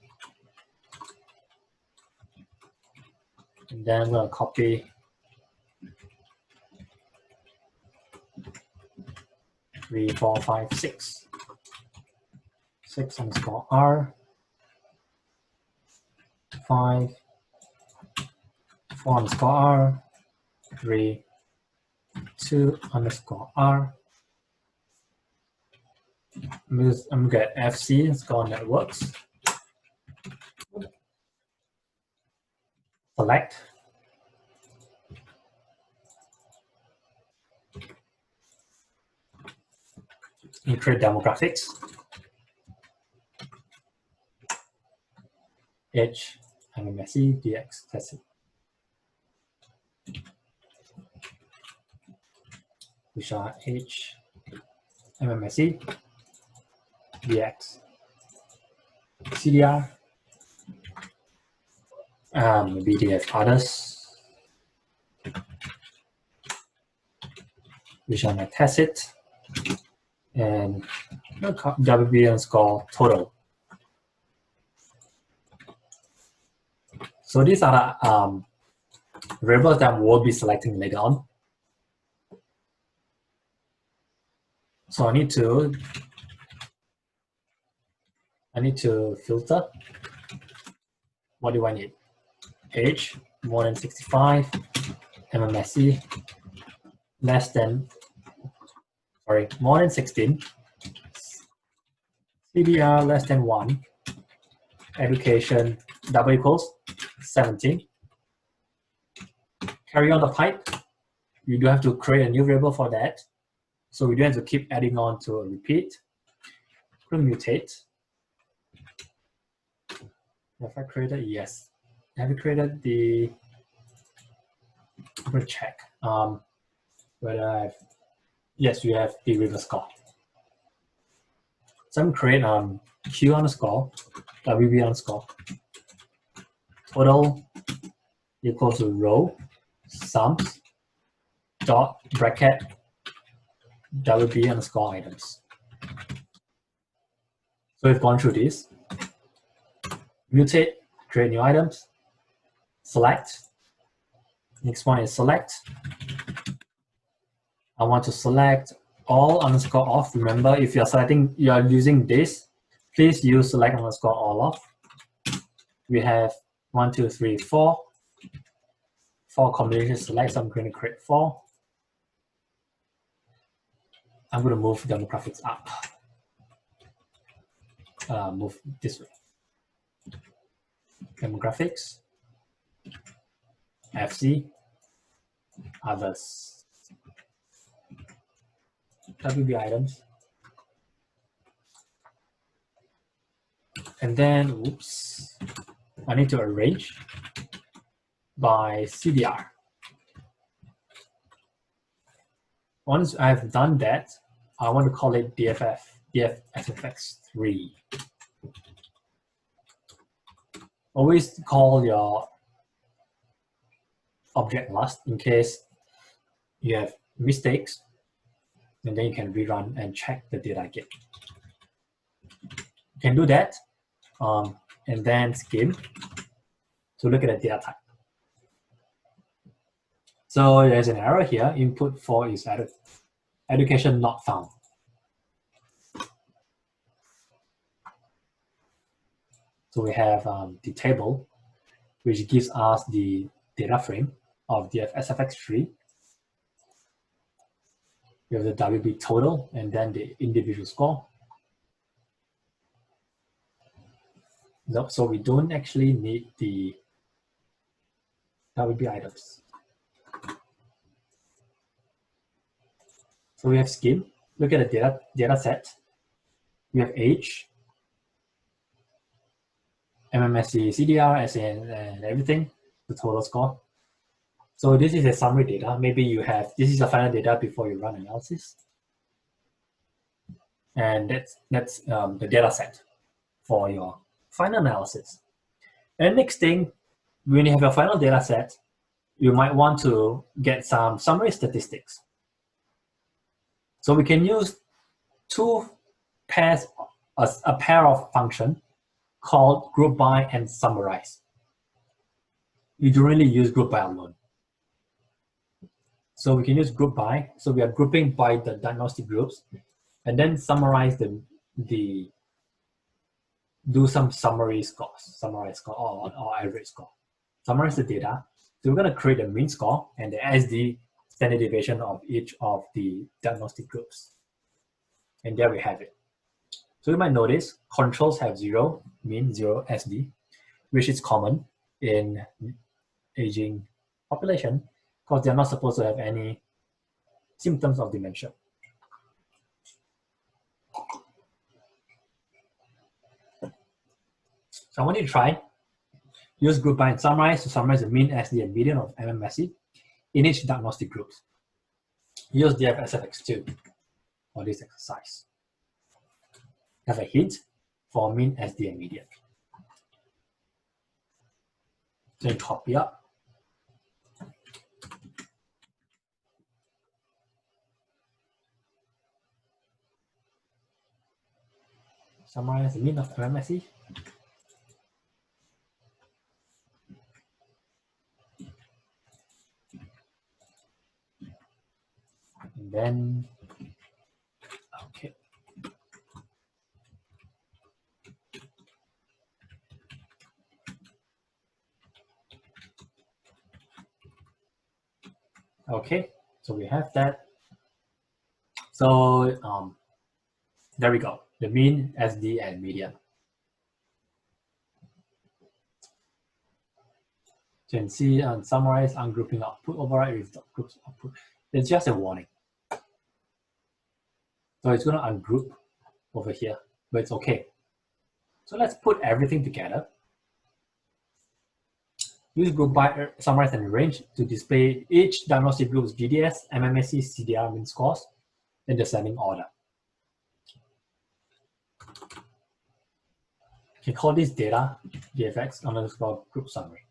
And then I'm going to copy 3, 4, 5, 6. 6 underscore R. 5, 4 underscore R. 3, 2 underscore R. I'm going to get FC underscore networks. Select. And create demographics. H, MMSE, DX, that's it. Which are H, MMSE, DX, CDR, BDF others, which are my tacit, and WB underscore total. So these are the variables that we'll be selecting later on. So I need to filter. What do I need? Age more than 65, MMSE less than, sorry, more than 16, CDR less than 1, education double equals 17. Carry on the pipe. You do have to create a new variable for that. So we do have to keep adding on to a repeat. Mutate. Have I created? Yes. Have you created the? I'm going to check whether I've. Yes, we have the reverse score. So I'm going to create Q underscore WB underscore total equals to row sums dot bracket WB underscore items. So we've gone through this. mutate, create new items, select. Next one is select. I want to select all underscore off. Remember, if you're using this, please use select underscore all off. We have 1, 2, 3, 4. 4 combination select, so I'm going to create 4. I'm going to move demographics up. Move this way. Demographics, FC, others, WB items, and then, oops, I need to arrange by CDR. Once I've done that, I want to call it DFSFX3. Always call your object last in case you have mistakes, and then you can rerun and check the data again. You can do that, and then skim to look at the data type. So there's an error here. Input 4 is education not found. So we have the table, which gives us the data frame of DFSFX3. We have the WB total and then the individual score. Nope, so we don't actually need the WB items. So we have skim. Look at the data set. We have age, MMSC, CDR, SN, and everything, the total score. So this is a summary data. Maybe this is the final data before you run analysis. And that's the data set for your final analysis. And next thing, when you have your final data set, you might want to get some summary statistics. So we can use two pairs, a pair of functions called group by and summarize. You don't really use group by alone. So we can use group by. So we are grouping by the diagnostic groups, and then summarize do some summary scores, summarize score or average score. Summarize the data. So we're going to create a mean score and the SD standard deviation of each of the diagnostic groups. And there we have it. So you might notice controls have 0, mean 0 SD, which is common in aging population because they're not supposed to have any symptoms of dementia. So I want you to try use group by and summarize to summarize the mean, SD, and median of MMSE in each diagnostic group. Use DFSFX2 for this exercise. Have a hint for mean, SD, and median. Then copy up. Summarize the mean of MMSE. And then, okay. Okay, so we have that. So there we go, the mean, SD, and median. So you can see and summarize, ungrouping output, override with groups output. It's just a warning. So it's going to ungroup over here, but it's okay. So let's put everything together. Use group by, summarize, and arrange to display each diagnostic group's GDS, MMSE, CDR mean scores in descending order. You can call this data DFX underscore group summary.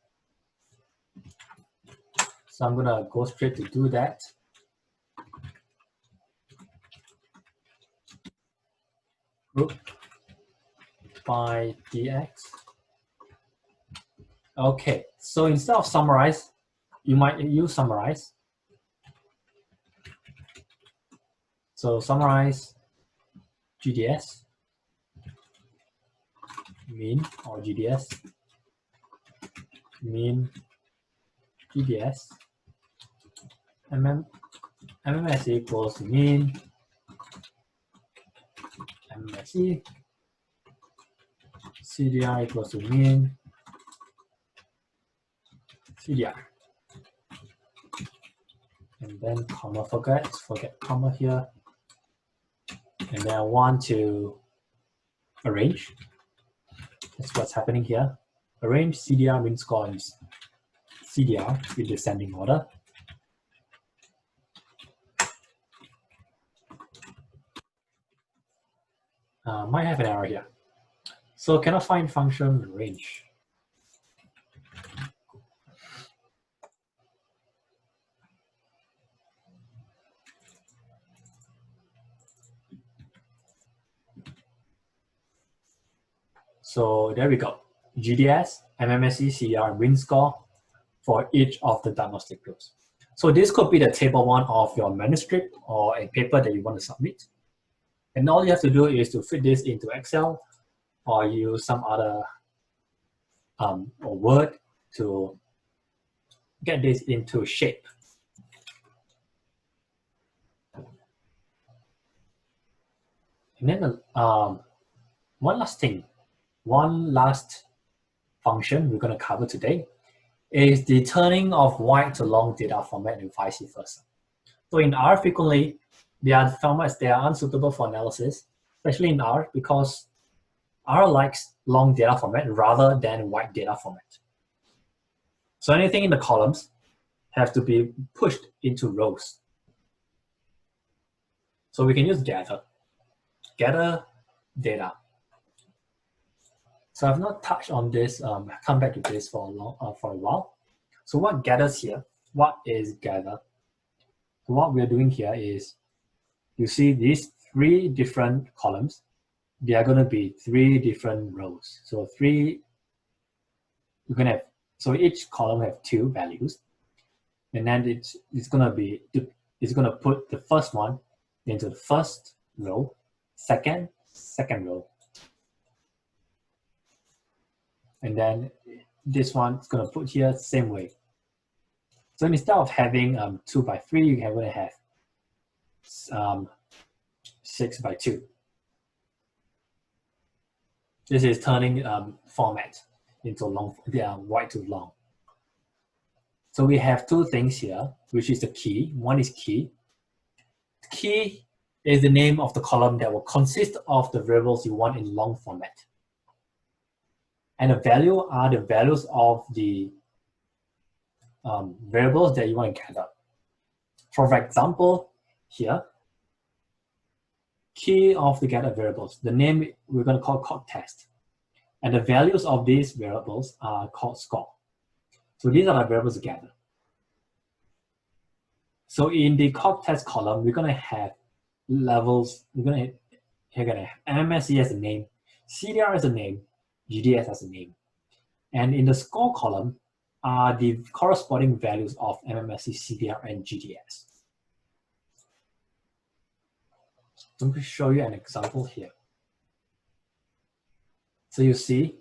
So I'm going to go straight to do that. Group by DX Okay, so instead of summarize, you might use summarize. So summarize GDS, mean, or GDS, mean GDS, MMSE equals to mean MMSE, CDR equals to mean CDR. And then comma, forget comma here. And then I want to arrange. That's what's happening here. Arrange CDR mean score and CDR in descending order. Might have an error here. So cannot find function range. So there we go. GDS, MMSE, CDR, win score for each of the diagnostic groups. So this could be the table 1 of your manuscript or a paper that you want to submit. And all you have to do is to fit this into Excel or use some other or Word to get this into shape. And then one last function we're going to cover today is the turning of wide to long data format and vice versa. So in R, frequently, there are formats that are unsuitable for analysis, especially in R, because R likes long data format rather than wide data format. So anything in the columns have to be pushed into rows. So we can use gather data. So I've not touched on this, I'll come back to this for a while. So what gathers here? What is gather? So what we're doing here is, you see these 3 different columns, they are going to be 3 different rows. So so each column have 2 values, and then it's going to put the first one into the first row, second row, and then this one is going to put here same way. So instead of having 2 by 3, you can have 6 by 2. This is turning format into wide to long. So we have 2 things here, which is the key. One is key. Key is the name of the column that will consist of the variables you want in long format. And the value are the values of the variables that you want to gather. For example, here, key of the gather variables, the name we're going to call cog test. And the values of these variables are called score. So these are the variables to gather. So in the cog test column, we're going to have levels. You're going to have MMSE as a name, CDR as a name, GDS as a name. And in the score column are the corresponding values of MMSE, CDR, and GDS. Let me show you an example here. So you see,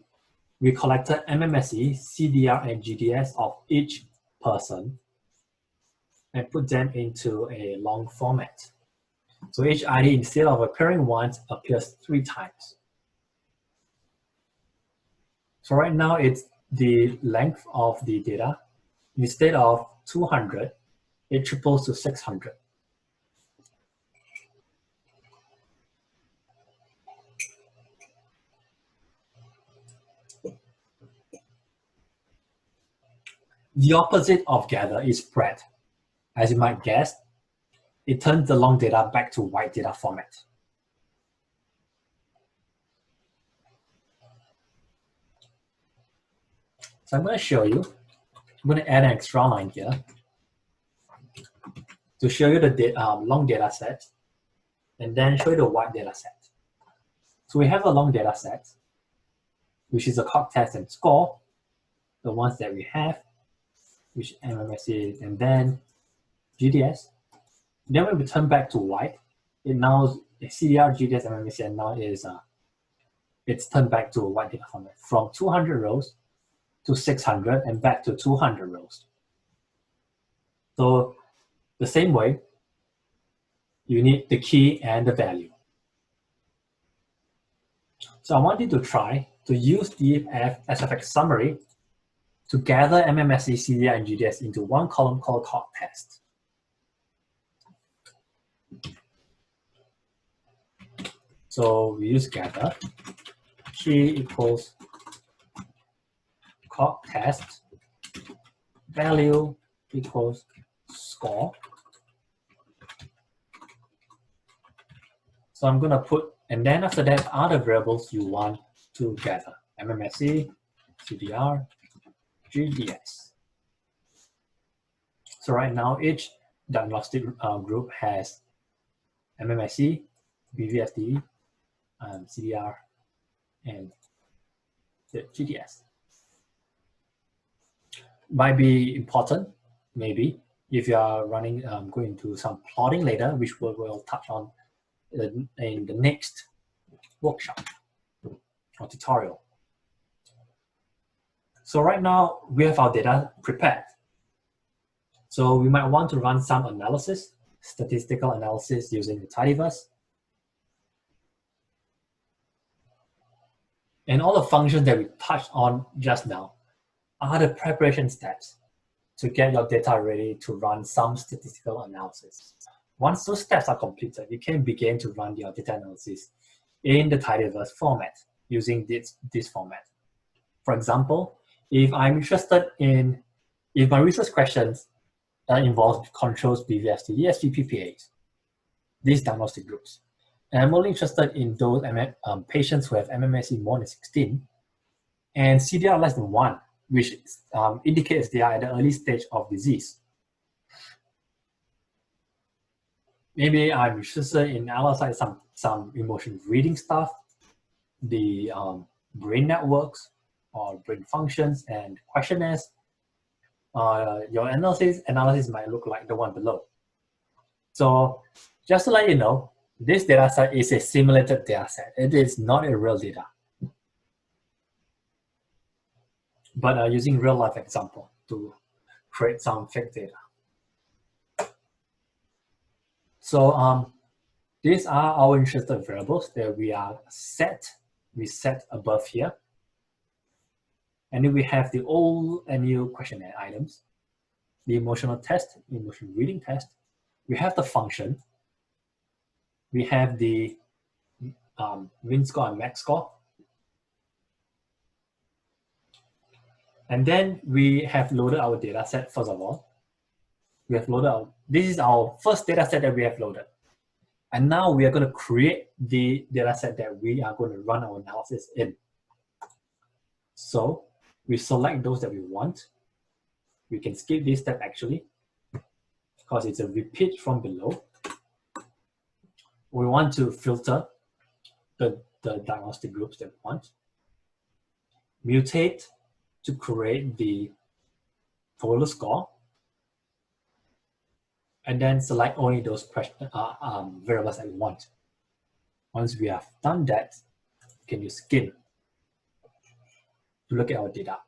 we collected MMSE, CDR, and GDS of each person and put them into a long format. So each ID, instead of appearing once, appears 3 times. So right now, it's the length of the data. Instead of 200, it triples to 600. The opposite of gather is spread. As you might guess, it turns the long data back to wide data format. So I'm going to show you. I'm going to add an extra line here to show you the long data set, and then show you the wide data set. So we have a long data set, which is a cog test and score. the ones that we have, which MMSE, and then GDS. Then when we turn back to white, it now CDR, GDS, MMSE, and now is it's turned back to a white data format from 200 rows to 600 and back to 200 rows. So the same way, you need the key and the value. So I want you to try to use the SFX summary to gather MMSE, CDR, and GDS into one column called cog test. So we use gather, G equals cog test, value equals score. So I'm going to put, and then after that, other variables you want to gather, MMSE, CDR, GDS. So right now, each diagnostic group has MMSE, BVFD, CDR, and the GDS. Might be important, maybe, if you are running, going into some plotting later, which we'll touch on in the next workshop or tutorial. So right now, we have our data prepared. So we might want to run some analysis, statistical analysis using the Tidyverse. And all the functions that we touched on just now are the preparation steps to get your data ready to run some statistical analysis. Once those steps are completed, you can begin to run your data analysis in the Tidyverse format using this format. For example, if I'm interested in, if my research questions involves controls, BVFD, ESG, PPAs, these diagnostic groups, and I'm only interested in those patients who have MMSE more than 16 and CDR less than 1, which indicates they are at the early stage of disease. Maybe I'm interested in analyzing some emotion reading stuff, the brain networks or brain functions and questionnaires. Your analysis might look like the one below. So just to let you know, this data set is a simulated data set. It is not a real data, but using real life example to create some fake data. So these are our interested variables that we set above here. And then we have the old and new questionnaire items, the emotional test, emotion reading test. We have the function. We have the min score and max score. And then we have loaded our data set, first of all. We have loaded this is our first data set that we have loaded. And now we are going to create the data set that we are going to run our analysis in. So we select those that we want. We can skip this step actually, because it's a repeat from below. We want to filter the diagnostic groups that we want. Mutate to create the total score. And then select only those variables that we want. Once we have done that, we can use skin to look at our data.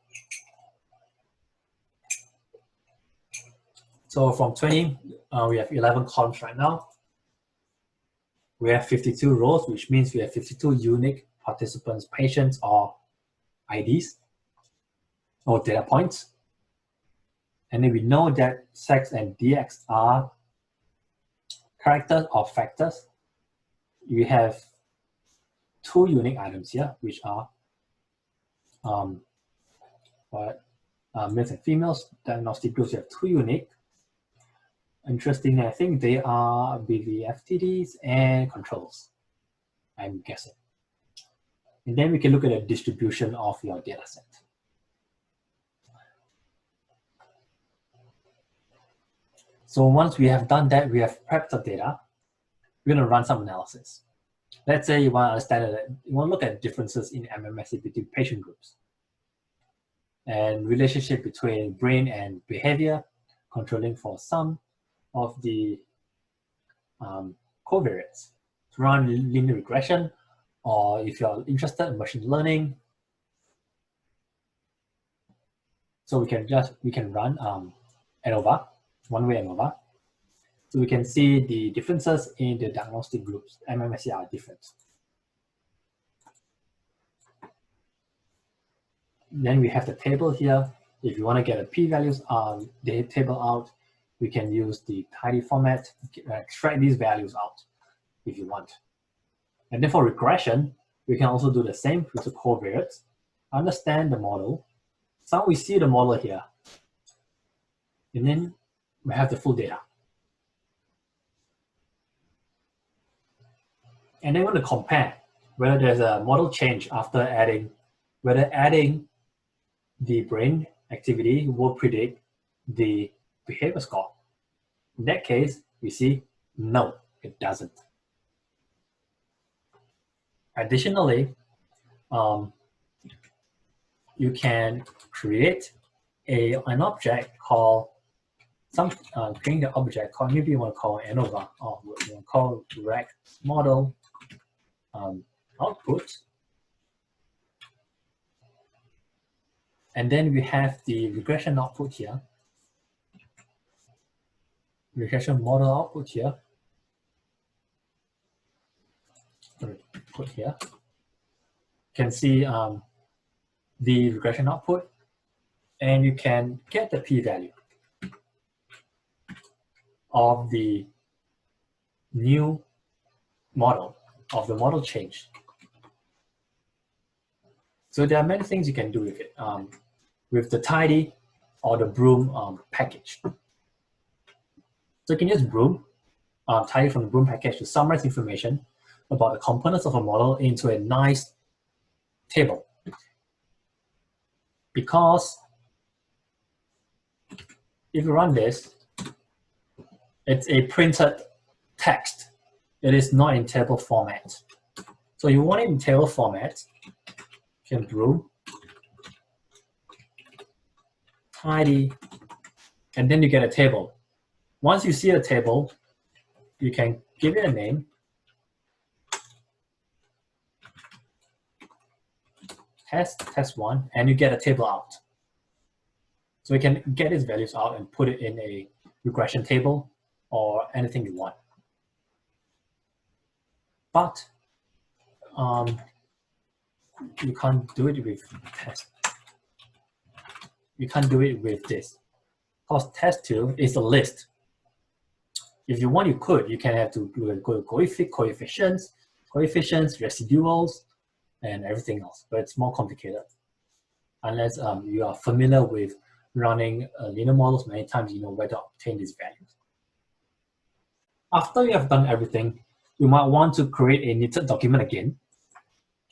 So from 20, we have 11 columns right now. We have 52 rows, which means we have 52 unique participants, patients, or IDs, or data points. And then we know that sex and DX are characters or factors. We have 2 unique items here, which are males and females. Diagnostic groups, we have 2 unique. Interesting, I think they are BVFTDs and controls, I'm guessing. And then we can look at the distribution of your data set. So once we have done that, we have prepped the data, we're going to run some analysis. Let's say you want to understand that you want to look at differences in MMSE between patient groups. and relationship between brain and behavior, controlling for some of the covariates. To run linear regression, or if you're interested in machine learning, so we can run ANOVA, one-way ANOVA. So we can see the differences in the diagnostic groups. MMSE are different. Then we have the table here. If you want to get a p-values on the table out, we can use the tidy format, extract these values out if you want. And then for regression, we can also do the same with the covariates, understand the model. So we see the model here, and then we have the full data. And then we want to compare whether there's a model change after adding, whether adding the brain activity will predict the behavior score. In that case, we see no, it doesn't. Additionally, you can create an object called creating the object called, maybe you want to call ANOVA, or you want to call reg model output. And then we have the regression output here. Regression model output here. Put here. You can see the regression output, and you can get the p-value of the new model, of the model change. So there are many things you can do with it, with the tidy or the broom package. So you can use broom, tidy from the broom package to summarize information about the components of a model into a nice table. Because if you run this, it's a printed text. It is not in table format. So you want it in table format, you can broom, tidy, and then you get a table. Once you see a table, you can give it a name. Test one, and you get a table out. So you can get its values out and put it in a regression table or anything you want. But you can't do it with test. You can't do it with this, because test2 is a list. If you want, you could. You can have to go to coefficients, residuals, and everything else. But it's more complicated. Unless you are familiar with running linear models many times, you know where to obtain these values. After you have done everything, you might want to create a knitted document again.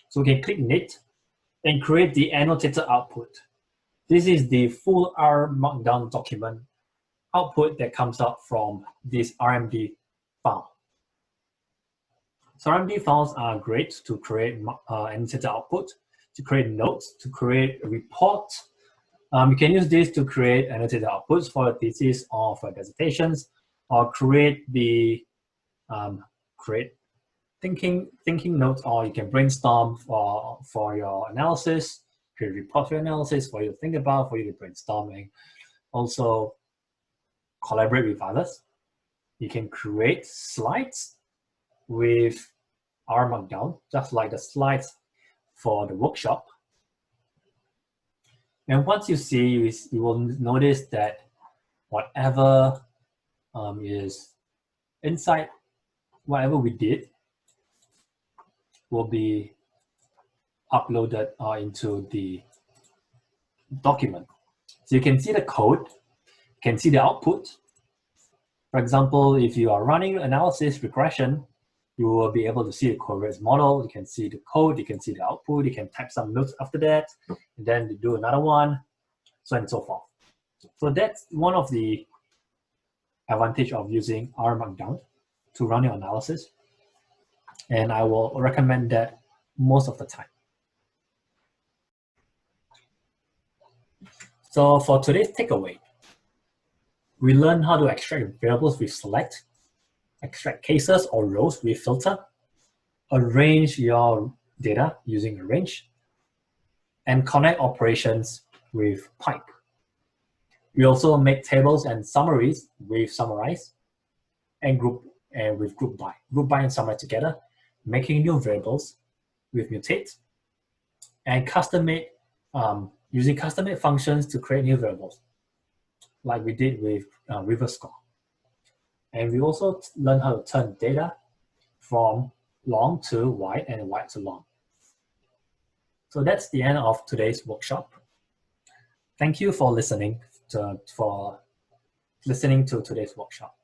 So you can click knit and create the annotated output. This is the full R Markdown document output that comes out from this RMD file. So RMD files are great to create annotated output, to create notes, to create a report. You can use this to create annotated outputs for your thesis or for dissertations, or create the thinking notes, or you can brainstorm for your analysis, create a report for your analysis, for you to think about, for you to brainstorming. Also, collaborate with others. You can create slides with R Markdown, just like the slides for the workshop. And once you see, you will notice that whatever is inside, whatever we did, will be uploaded into the document. So you can see the code, you can see the output. For example, if you are running analysis regression, you will be able to see the covariance model, you can see the code, you can see the output, you can type some notes after that, and then you do another one, so on and so forth. So that's one of the advantage of using R Markdown to run your analysis. And I will recommend that most of the time. So for today's takeaway, we learned how to extract variables with select, extract cases or rows with filter, arrange your data using arrange, and connect operations with pipe. We also make tables and summaries with summarize, and with group by. Group by and summarize together, making new variables with mutate, and using custom-made functions to create new variables, like we did with reverse score. And we also learn how to turn data from long to wide and wide to long. So that's the end of today's workshop. Thank you for listening to today's workshop.